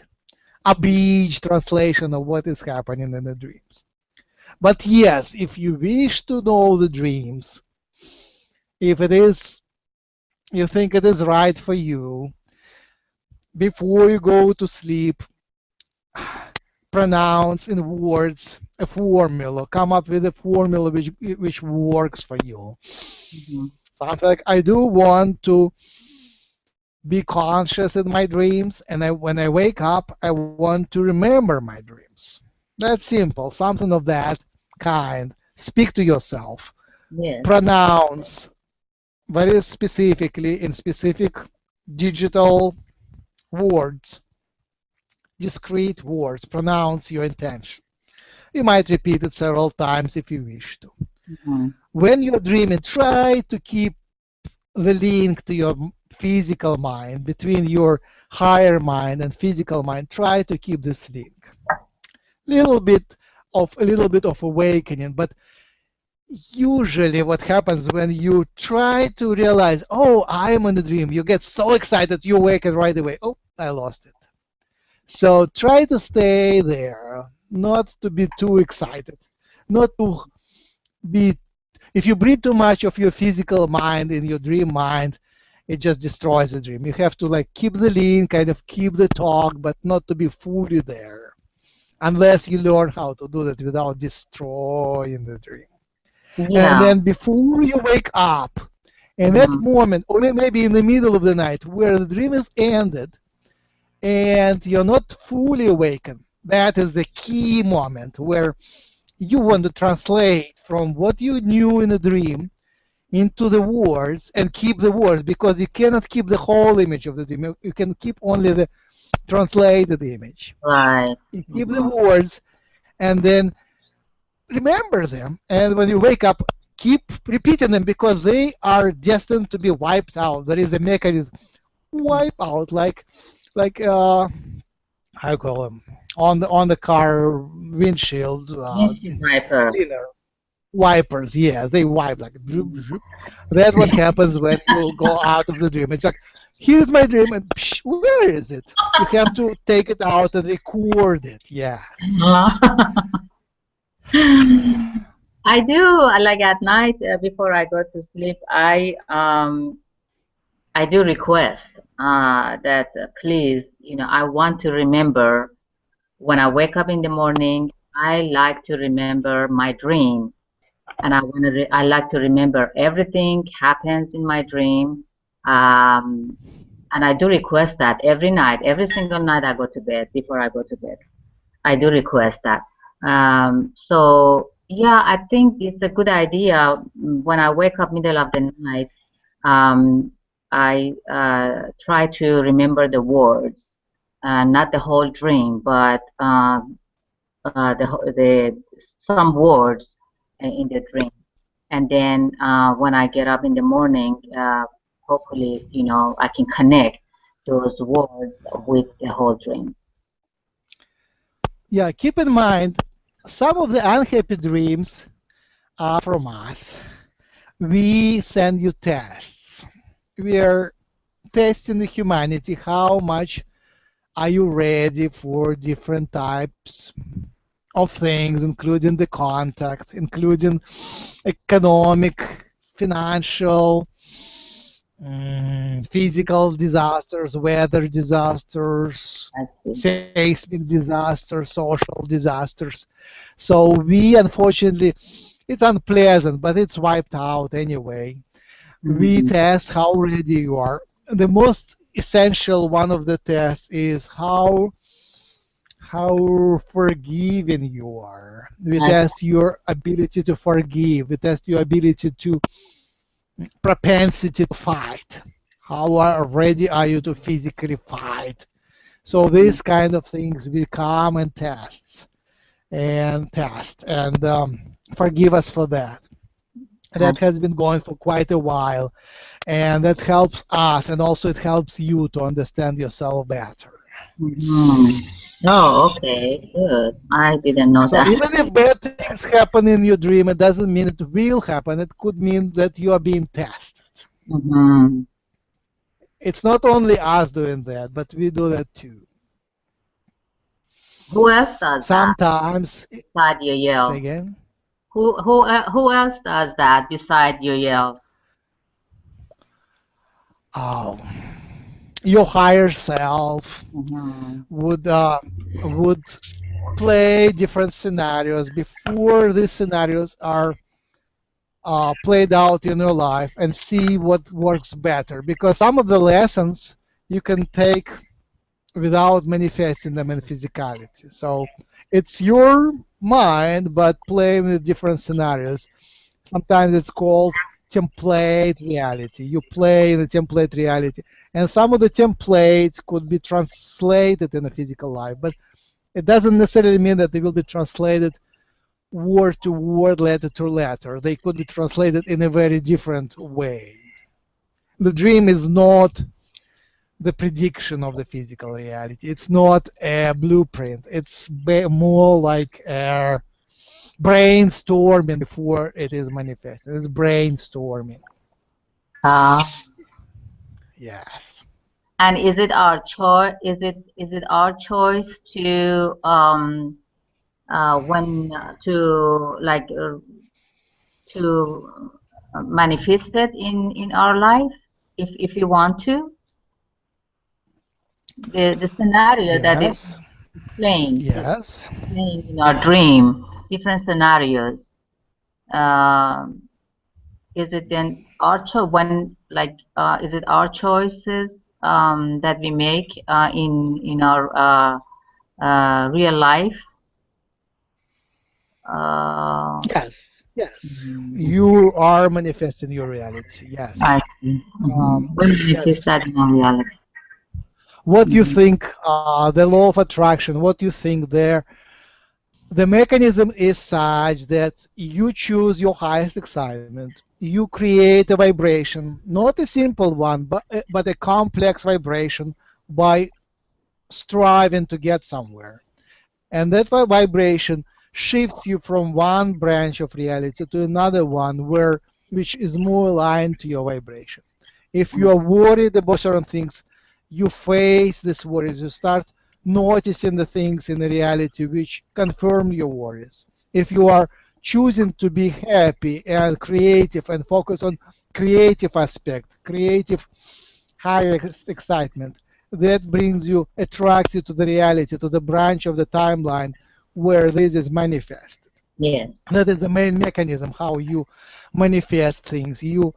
abridged translation of what is happening in the dreams. But yes, if you wish to know the dreams, if it is, you think it is right for you, before you go to sleep, pronounce in words a formula, come up with a formula which works for you. Something like, I do want to be conscious in my dreams, and when I wake up, I want to remember my dreams. That's simple, something of that kind. Speak to yourself. Yes. Pronounce very specifically in specific digital words, discrete words, pronounce your intention. You might repeat it several times if you wish to. When you're dreaming, try to keep the link to your physical mind, between your higher mind and physical mind. Try to keep this link. A little bit of awakening, but usually what happens when you try to realize, oh, I am in a dream, you get so excited, you awaken right away. Oh, I lost it. So try to stay there, not to be too excited, not to be, if you breathe too much of your physical mind in your dream mind, it just destroys the dream. You have to like keep the link, kind of keep the talk, but not to be fully there, unless you learn how to do that without destroying the dream. Yeah. And then before you wake up, in that moment, or maybe in the middle of the night, where the dream is ended, and you're not fully awakened, that is the key moment where you want to translate from what you knew in a dream into the words and keep the words, because you cannot keep the whole image of the dream. You can keep only the translated image. Right. You keep the words and then remember them, and when you wake up, keep repeating them, because they are destined to be wiped out. There is a mechanism, wipe out, like how you call them, on the car windshield Wiper. cleaner. Wipers, yes, they wipe like zoop, zoop. That's what happens when you go out of the dream. It's like, here's my dream, and psh, where is it? You have to take it out and record it. Yes. I do, like at night before I go to sleep, I do request that please, I want to remember when I wake up in the morning. I like to remember my dream, and I like to remember everything happens in my dream. And I do request that every night, every single night I go to bed, before I go to bed, I do request that. So yeah, I think it's a good idea. When I wake up middle of the night, I try to remember the words, not the whole dream, but some words in the dream. And then when I get up in the morning, hopefully, I can connect those words with the whole dream. Yeah, keep in mind, some of the unhappy dreams are from us. We send you tests. We are testing the humanity. How much are you ready for different types of things, including the contact, including economic, financial, physical disasters, weather disasters, seismic disasters, social disasters. So we, unfortunately, it's unpleasant, but it's wiped out anyway. We test how ready you are. The most essential one of the tests is how forgiving you are. We test your ability to forgive. We test your ability to propensity to fight. How ready are you to physically fight? So these kind of things will come and test and forgive us for that. That has been going for quite a while, and that helps us, and also it helps you to understand yourself better. Oh, okay, good. I didn't know So that. even if bad things happen in your dream, it doesn't mean it will happen. It could mean that you are being tested. It's not only us doing that, but we do that too. Who else does Sometimes, that besides Yahyel? Say again? Who else does that besides Yahyel? Oh, your higher self would play different scenarios before these scenarios are played out in your life and see what works better. Because some of the lessons you can take without manifesting them in physicality. So it's your mind, but playing with different scenarios. Sometimes it's called template reality. You play in the template reality. And some of the templates could be translated in a physical life, but it doesn't necessarily mean that they will be translated word to word, letter to letter. They could be translated in a very different way. The dream is not the prediction of the physical reality. It's not a blueprint. It's more like a brainstorming before it is manifested. It's brainstorming. Yes. And is it our choice? Is it our choice to to manifest it in our life if you want to? The scenario that is playing in our dream, different scenarios. Is it then our is it our choices that we make in our real life? Yes. You are manifesting your reality. Yes. I see. Manifest that in our reality. What do you think? The law of attraction. What do you think there? The mechanism is such that you choose your highest excitement. You create a vibration, not a simple one, but a complex vibration by striving to get somewhere. And that vibration shifts you from one branch of reality to another one which is more aligned to your vibration. If you are worried about certain things, you face these worries. You start noticing the things in the reality which confirm your worries. If you are choosing to be happy and creative and focus on creative aspect, creative higher excitement, that attracts you to the reality, to the branch of the timeline where this is manifested. Yes. That is the main mechanism how you manifest things. You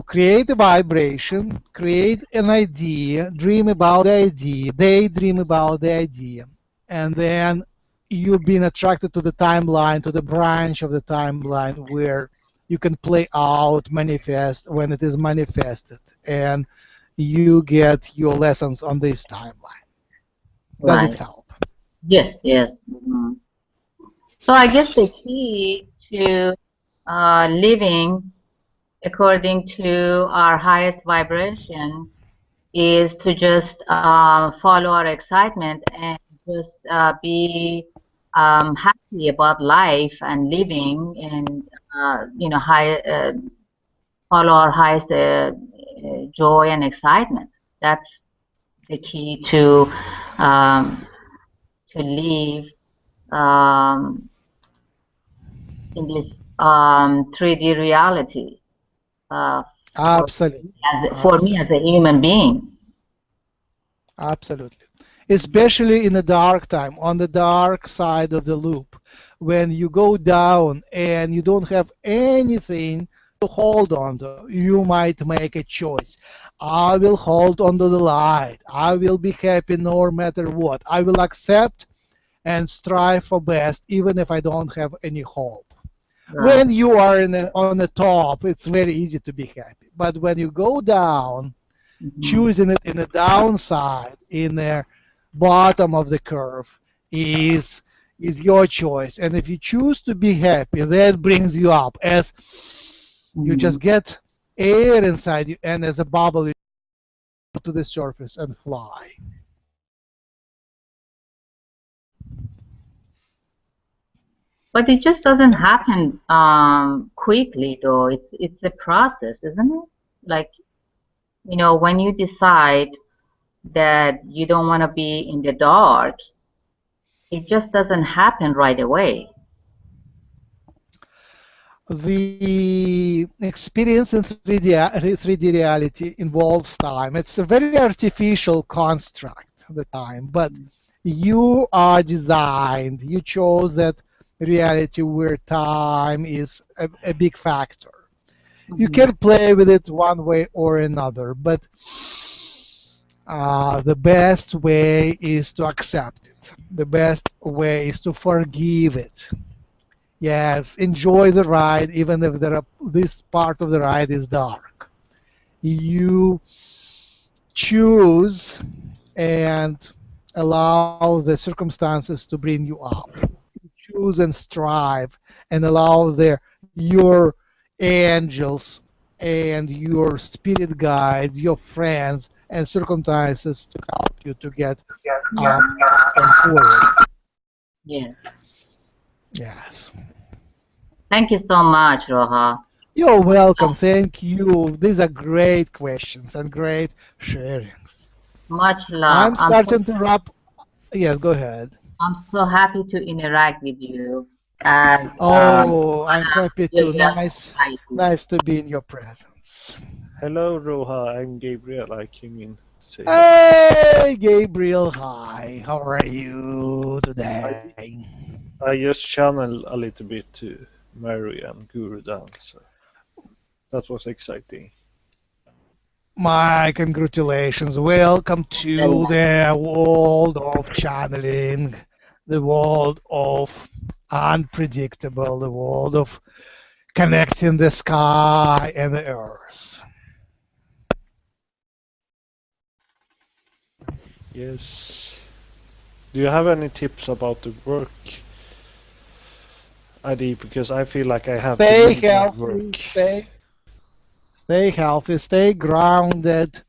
create a vibration, create an idea, dream about the idea, daydream about the idea, and then you've been attracted to the timeline, to the branch of the timeline where you can play out, manifest when it is manifested, and you get your lessons on this timeline. Does it help? Yes, yes. So I guess the key to living according to our highest vibration is to just follow our excitement and just be happy about life and living, and follow our highest joy and excitement. That's the key to live in this 3D reality Absolutely. for me as a human being. Absolutely. Especially in the dark time, on the dark side of the loop, when you go down and you don't have anything to hold on to, you might make a choice. I will hold on to the light. I will be happy no matter what. I will accept and strive for best, even if I don't have any hope. When you are on the top, it's very easy to be happy. But when you go down, choosing it in the downside, in the bottom of the curve, is your choice. And if you choose to be happy, that brings you up. As you just get air inside you, and as a bubble, you go to the surface and fly. But it just doesn't happen quickly, though. It's a process, isn't it? Like, when you decide that you don't want to be in the dark, it just doesn't happen right away. The experience in 3D reality involves time. It's a very artificial construct, the time, but you are designed, you chose that reality where time is a big factor. You can play with it one way or another, but the best way is to accept it. The best way is to forgive it. Yes, enjoy the ride, even if this part of the ride is dark. You choose and allow the circumstances to bring you up. You choose and strive and allow your angels and your spirit guides, your friends and circumstances to help you to get up and forward. Yes. Yes. Thank you so much, Rohoe. You're welcome. Thank you. These are great questions and great sharings. Much love. I'm starting to wrap. Yes, go ahead. I'm so happy to interact with you. As, I'm happy too. Yahyel. Nice to be in your presence. Hello, Rohoe. I'm Gabriel. I came in to say Hey, Gabriel. Hi. How are you today? I just channeled a little bit to Mary and Guru down, so that was exciting. My congratulations. Welcome to the world of channeling, the world of unpredictable, the world of connecting the sky and the earth. Yes. Do you have any tips about the work ID? Because I feel like I have Stay to healthy, work. Stay healthy, stay grounded.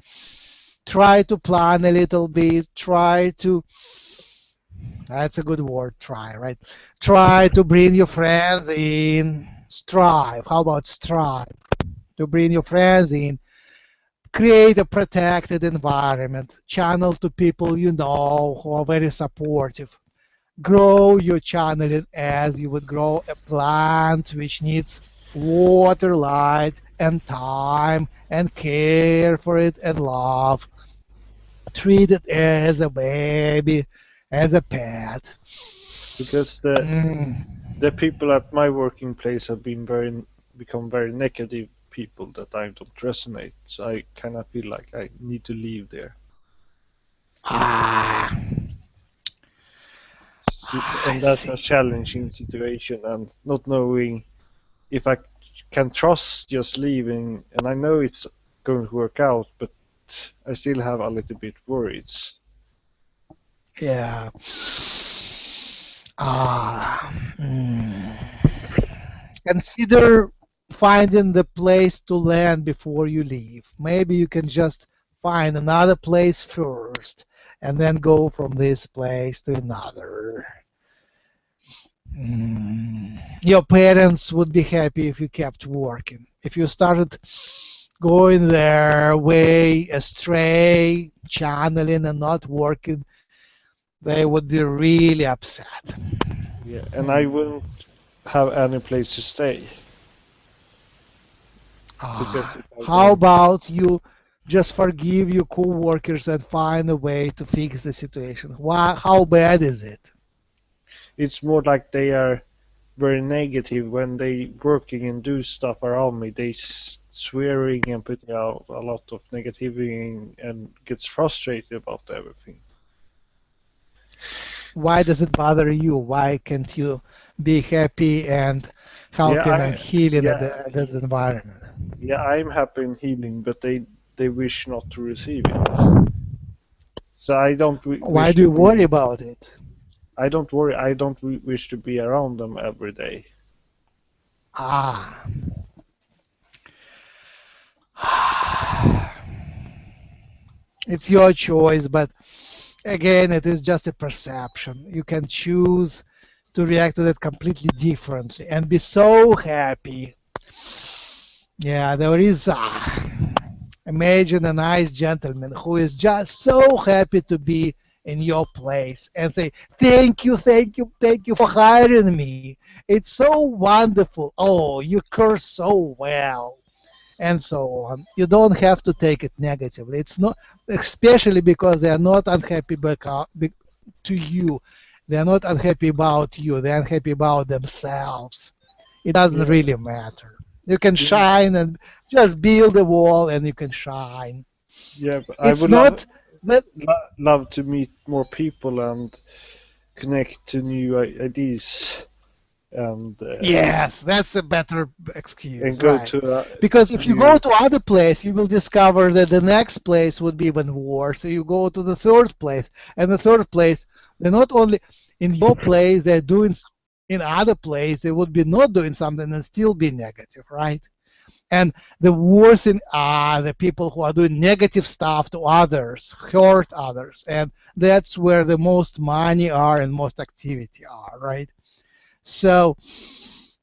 Try to plan a little bit. That's a good word, try, right? Try to bring your friends in. Strive. How about strive? To bring your friends in. Create a protected environment. Channel to people you know who are very supportive. Grow your channel as you would grow a plant which needs water, light, and time, and care for it and love. Treat it as a baby, as a pet. Because the people at my working place have become very negative people that I don't resonate. So I kind of feel like I need to leave there. And that's a challenging situation, and not knowing if I can trust just leaving. And I know it's going to work out, but I still have a little bit worries. Yeah. Consider finding the place to land before you leave. Maybe you can just find another place first and then go from this place to another. Your parents would be happy if you kept working. If you started going their way astray, channeling and not working, they would be really upset. Yeah, and I wouldn't have any place to stay. How about you just forgive your co-workers and find a way to fix the situation? How bad is it? It's more like they are very negative when they working and do stuff around me. They swearing and putting out a lot of negativity and gets frustrated about everything. Why does it bother you? Why can't you be happy and helping and healing the environment? Yeah, I'm happy in healing, but they wish not to receive it. So I don't. Why do you worry about it? I don't worry. I don't wish to be around them every day. It's your choice, but again, it is just a perception. You can choose to react to that completely differently and be so happy. Yeah, there is. Imagine a nice gentleman who is just so happy to be in your place and say, thank you for hiring me. It's so wonderful. Oh, you curse so well. And so on. You don't have to take it negatively. It's not, especially because they are not unhappy to you. They are not unhappy about you. They are unhappy about themselves. It doesn't really matter. You can shine and just build a wall and you can shine. Yeah, but I would love to meet more people and connect to new ideas. And yes, that's a better excuse. And go to because if you go to other place, you will discover that the next place would be even worse. So you go to the third place, and the third place, they're not only in your place, they're doing in other place, they would be not doing something and still be negative, right? And the worst thing are the people who are doing negative stuff to others, hurt others, and that's where the most money are and most activity are, right? So,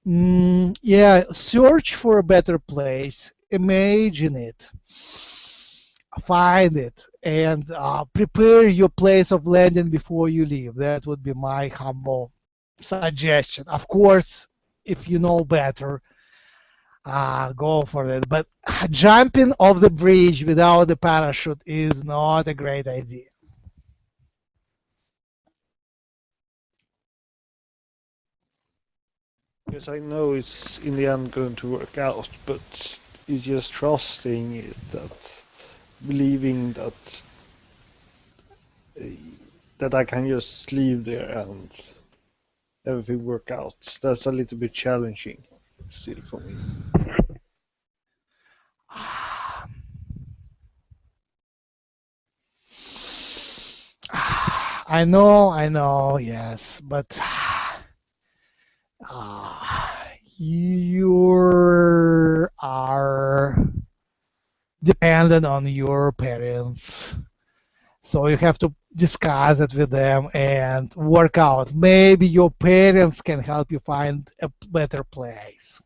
yeah, search for a better place, imagine it, find it, and prepare your place of landing before you leave. That would be my humble suggestion. Of course, if you know better, go for it. But jumping off the bridge without the parachute is not a great idea. Because I know it's in the end going to work out, but it's just trusting it, that believing that I can just leave there and everything work out. That's a little bit challenging still for me. I know, yes, but you are dependent on your parents. So you have to discuss it with them and work out. Maybe your parents can help you find a better place.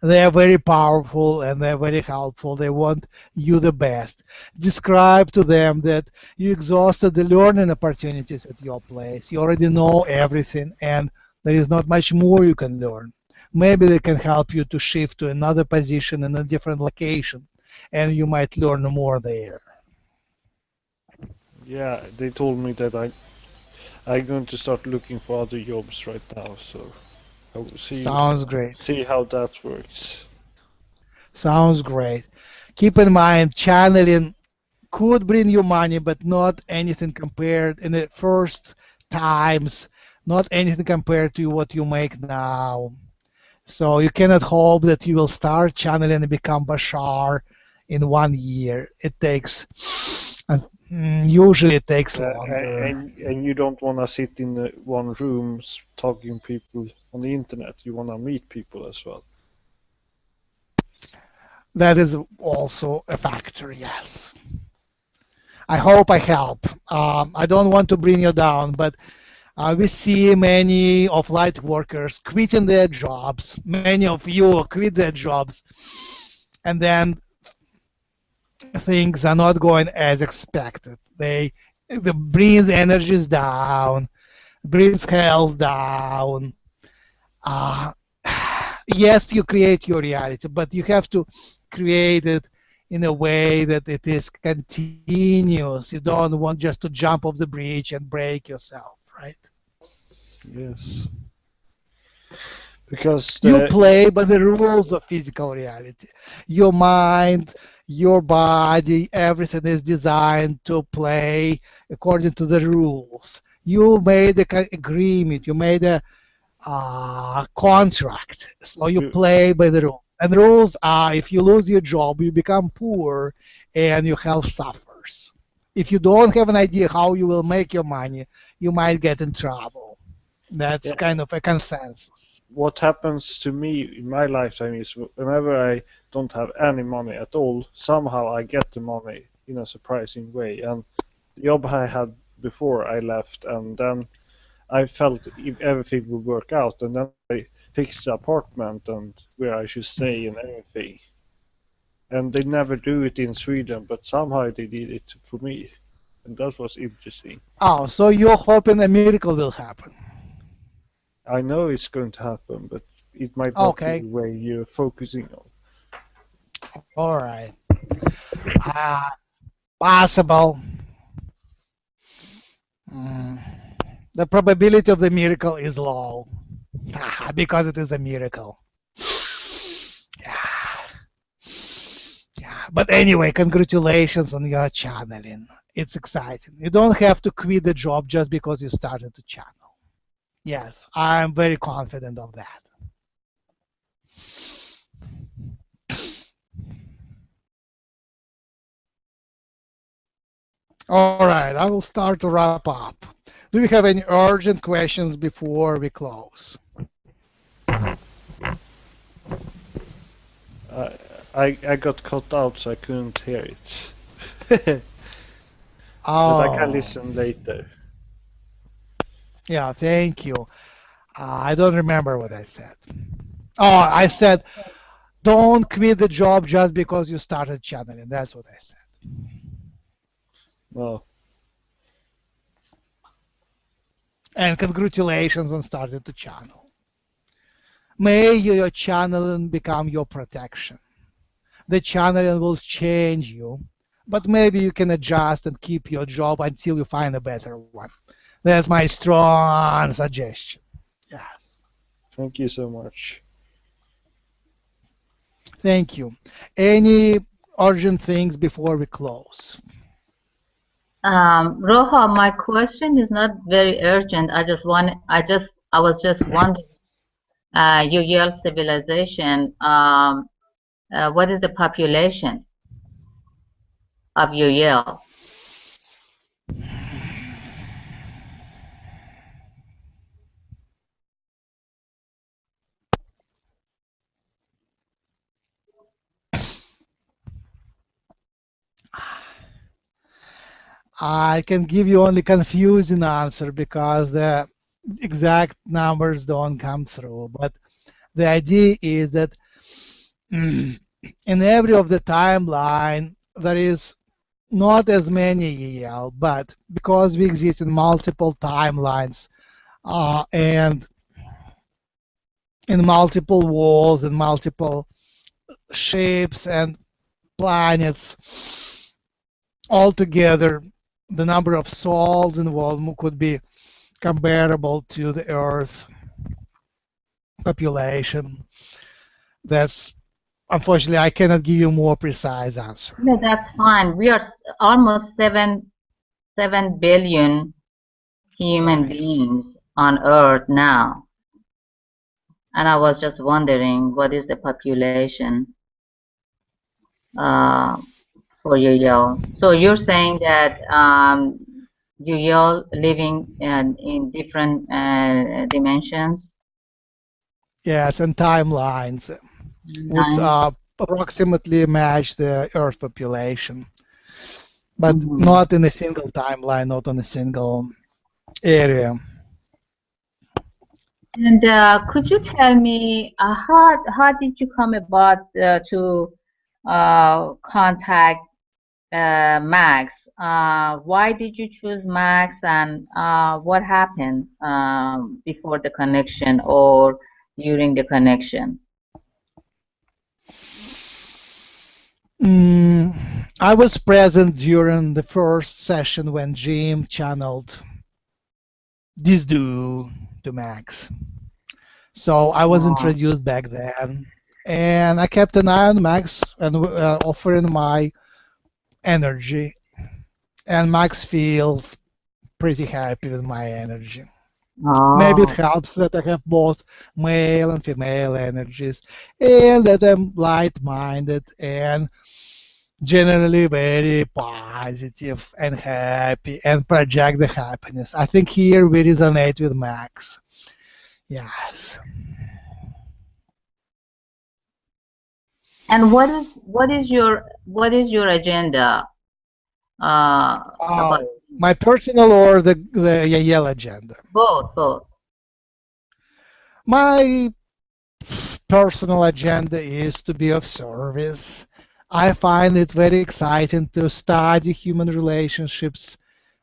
They are very powerful and they're very helpful. They want you the best. Describe to them that you exhausted the learning opportunities at your place. You already know everything and there is not much more you can learn. Maybe they can help you to shift to another position in a different location and you might learn more there. Yeah, they told me that I'm going to start looking for other jobs right now, so I will see. Sounds great. See how that works. Sounds great. Keep in mind, channeling could bring you money, but not anything compared in the first times, not anything compared to what you make now. So you cannot hope that you will start channeling and become Bashar in 1 year. It takes, usually it takes longer. And you don't want to sit in one room talking to people on the internet. You want to meet people as well. That is also a factor, yes. I hope I help. I don't want to bring you down, but We see many of light workers quitting their jobs. Many of you quit their jobs, and then things are not going as expected. They brings energies down, brings health down. Yes, you create your reality, but you have to create it in a way that it is continuous. You don't want just to jump off the bridge and break yourself, right? Yes. Because you play by the rules of physical reality. Your mind, your body, everything is designed to play according to the rules. You made an agreement, you made a contract, so you play by the rules. And the rules are, if you lose your job, you become poor and your health suffers. If you don't have an idea how you will make your money, you might get in trouble. That's kind of a consensus. What happens to me in my lifetime is whenever I don't have any money at all, somehow I get the money in a surprising way. And the job I had before I left, and then I felt if everything would work out, and then I fixed the apartment and where I should stay and everything. And they never do it in Sweden, but somehow they did it for me, and that was interesting. Oh, so you're hoping a miracle will happen? I know it's going to happen, but it might not be the way you're focusing on. All right. Possible. The probability of the miracle is low because it is a miracle. Yeah. But anyway, congratulations on your channeling. It's exciting. You don't have to quit the job just because you started to channel. Yes, I'm very confident of that. All right, I will start to wrap up. Do we have any urgent questions before we close? I got cut out, so I couldn't hear it. Oh. But I can listen later. Yeah, thank you. I don't remember what I said. Oh, I said, don't quit the job just because you started channeling. That's what I said. Well. And congratulations on starting to channel. May your channeling become your protection. The channeling will change you, but maybe you can adjust and keep your job until you find a better one. That's my strong suggestion. Yes. Thank you so much. Thank you. Any urgent things before we close? Rohoe, my question is not very urgent. I was just wondering, Yahyel civilization, what is the population of Yahyel? I can give you only confusing answer because the exact numbers don't come through. But the idea is that in every of the timeline there is not as many Yahyel, but because we exist in multiple timelines and in multiple worlds and multiple shapes and planets, altogether the number of souls involved could be comparable to the Earth population. That's, unfortunately, I cannot give you a more precise answer. No, that's fine. We are almost 7 billion human beings on Earth now. And I was just wondering, what is the population for Yahyel? So you're saying that Yahyel living in different dimensions? Yes, and timelines would approximately match the Earth population, but not in a single timeline, not on a single area. And could you tell me how did you come about to contact Max? Why did you choose Max, and what happened before the connection or during the connection? I was present during the first session when Jim channeled this dude to Max. So I was introduced back then, and I kept an eye on Max and offering my energy, and Max feels pretty happy with my energy. Maybe it helps that I have both male and female energies, and that I'm light-minded and generally very positive and happy and project the happiness. I think here we resonate with Max. Yes. And what is your agenda? About my personal or the Yahyel agenda? Both. My personal agenda is to be of service. I find it very exciting to study human relationships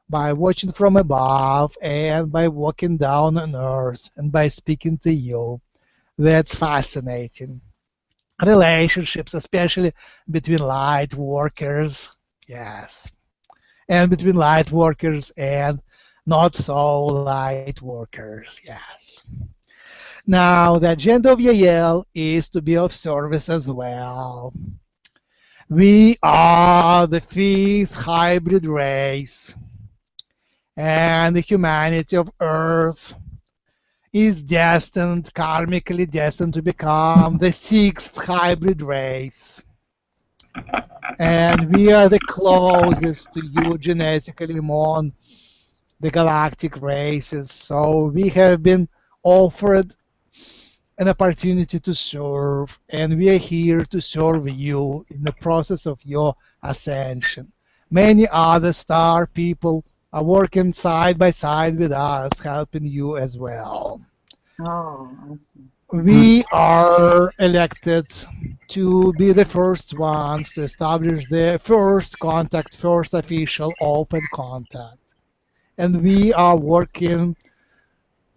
by watching from above and by walking down on earth and by speaking to you. That's fascinating. Relationships, especially between light workers, yes, and between light workers and not so light workers, yes. Now, the agenda of Yahyel is to be of service as well. We are the 5th hybrid race, and the humanity of Earth is destined, karmically destined, to become the 6th hybrid race. And we are the closest to you genetically among the galactic races. So we have been offered an opportunity to serve, and we are here to serve you in the process of your ascension. Many other star people are working side by side with us, helping you as well. Oh, I see. We are elected to be the first ones to establish the first contact, first official open contact. And we are working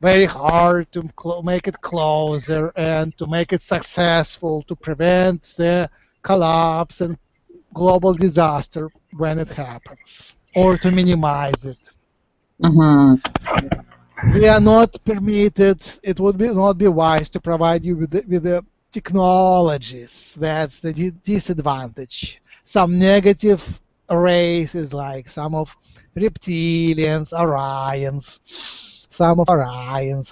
very hard to make it closer and to make it successful, to prevent the collapse and global disaster when it happens, or to minimize it. We are not permitted, it would not be wise to provide you with the technologies. That's the disadvantage. Some negative races, like some of Reptilians, Orions, some of Reptilians,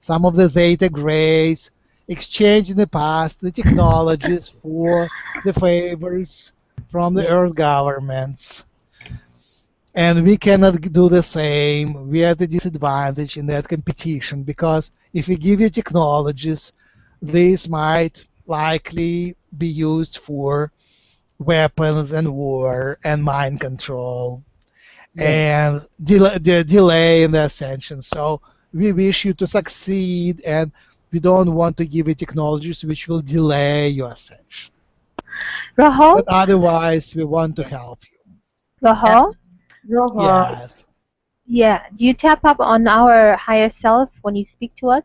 some of the Zeta Greys, exchange in the past the technologies for the favors from the Earth governments. And we cannot do the same. We are at a disadvantage in that competition, because if we give you technologies, these might likely be used for weapons and war and mind control. And delay in the ascension. So we wish you to succeed, and we don't want to give you technologies which will delay your ascension. Rohoe? But otherwise, we want to help you. Rohoe? Yes. Yeah. Do you tap up on our higher self when you speak to us?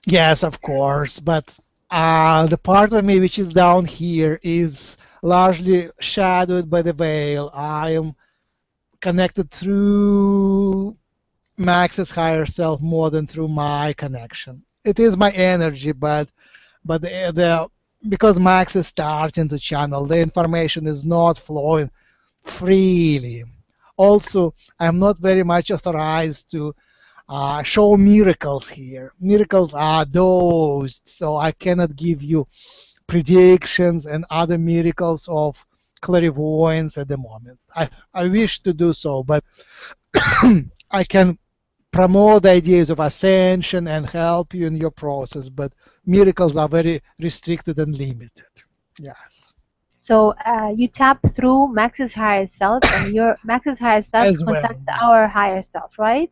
Yes, of course. But the part of me which is down here is largely shadowed by the veil. I am connected through Max's higher self more than through my connection. It is my energy, but because Max is starting to channel, the information is not flowing freely. Also, I'm not very much authorized to show miracles here. Miracles are dosed, so I cannot give you predictions and other miracles of clairvoyance at the moment. I wish to do so, but I can promote the ideas of ascension and help you in your process, but miracles are very restricted and limited. Yes. So you tap through Max's higher self, and your Max's higher self As well. contacts our higher self, right?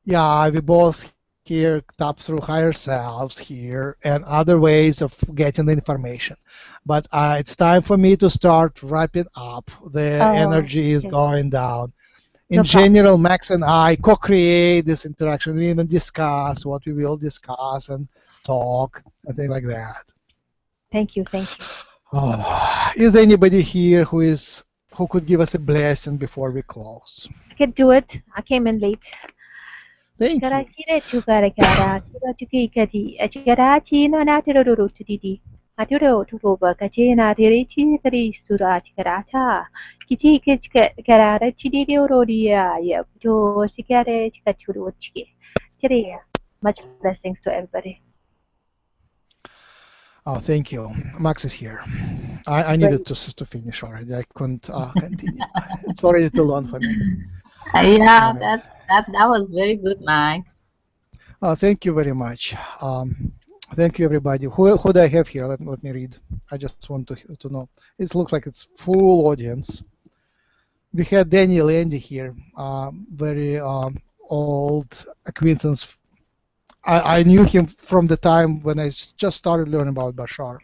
Yeah, we both here tap through higher selves here and other ways of getting the information. But it's time for me to start wrapping up. The energy is going down. In general, Max and I co-create this interaction. We even discuss what we will discuss and talk and things like that. Thank you, thank you. Oh, is there anybody here who could give us a blessing before we close? I can do it. I came in late. Thank you. Much blessings to everybody. Oh, thank you. Max is here. I needed to finish already. I couldn't continue. It's already too long for me. Yeah, that was very good, Max. Thank you very much. Thank you, everybody. Who do I have here? Let me read. I just want to know. It looks like it's full audience. We had Daniel Andy here, very old acquaintance. I knew him from the time when I just started learning about Bashar.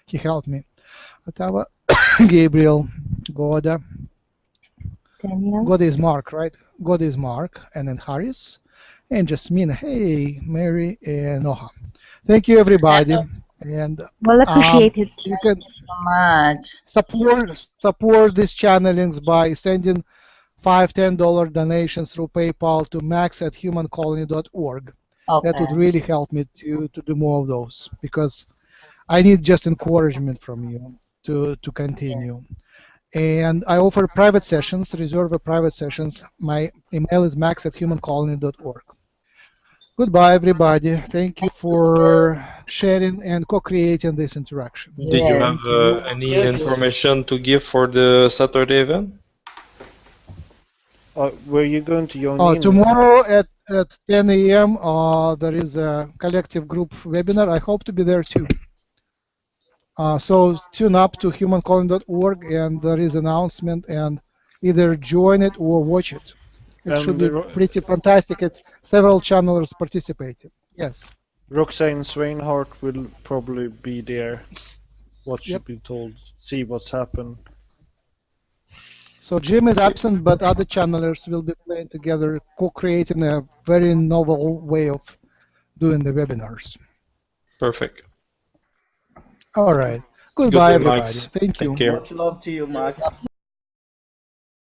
He helped me. Atava, Gabriel, Goda. Daniel. Goda is Mark, right? Goda is Mark, and then Harris, and Jasmine. Hey, Mary, and Noha. Thank you, everybody. And well appreciated. You can so much. support these channelings by sending $5-10 donations through PayPal to max@humancolony.org. Okay. That would really help me to do more of those, because I need just encouragement from you to continue. And I offer private sessions, reserve private sessions. My email is max@humancolony.org. Goodbye, everybody. Thank you for sharing and co-creating this interaction. Did you have any information to give for the Saturday event? Were you going to join in? Tomorrow at 10 a.m. There is a collective group webinar. I hope to be there too. So tune up to humancolony.org, and there is an announcement, and either join it or watch it. It should be pretty fantastic. It's several channelers participating. Yes. Roxanne Swainhart will probably be there. What should be told? See what's happened. So Jim is absent, but other channelers will be playing together, co-creating a very novel way of doing the webinars. Perfect. All right. Goodbye, everybody. Max. Thank you. Much love to you, Max.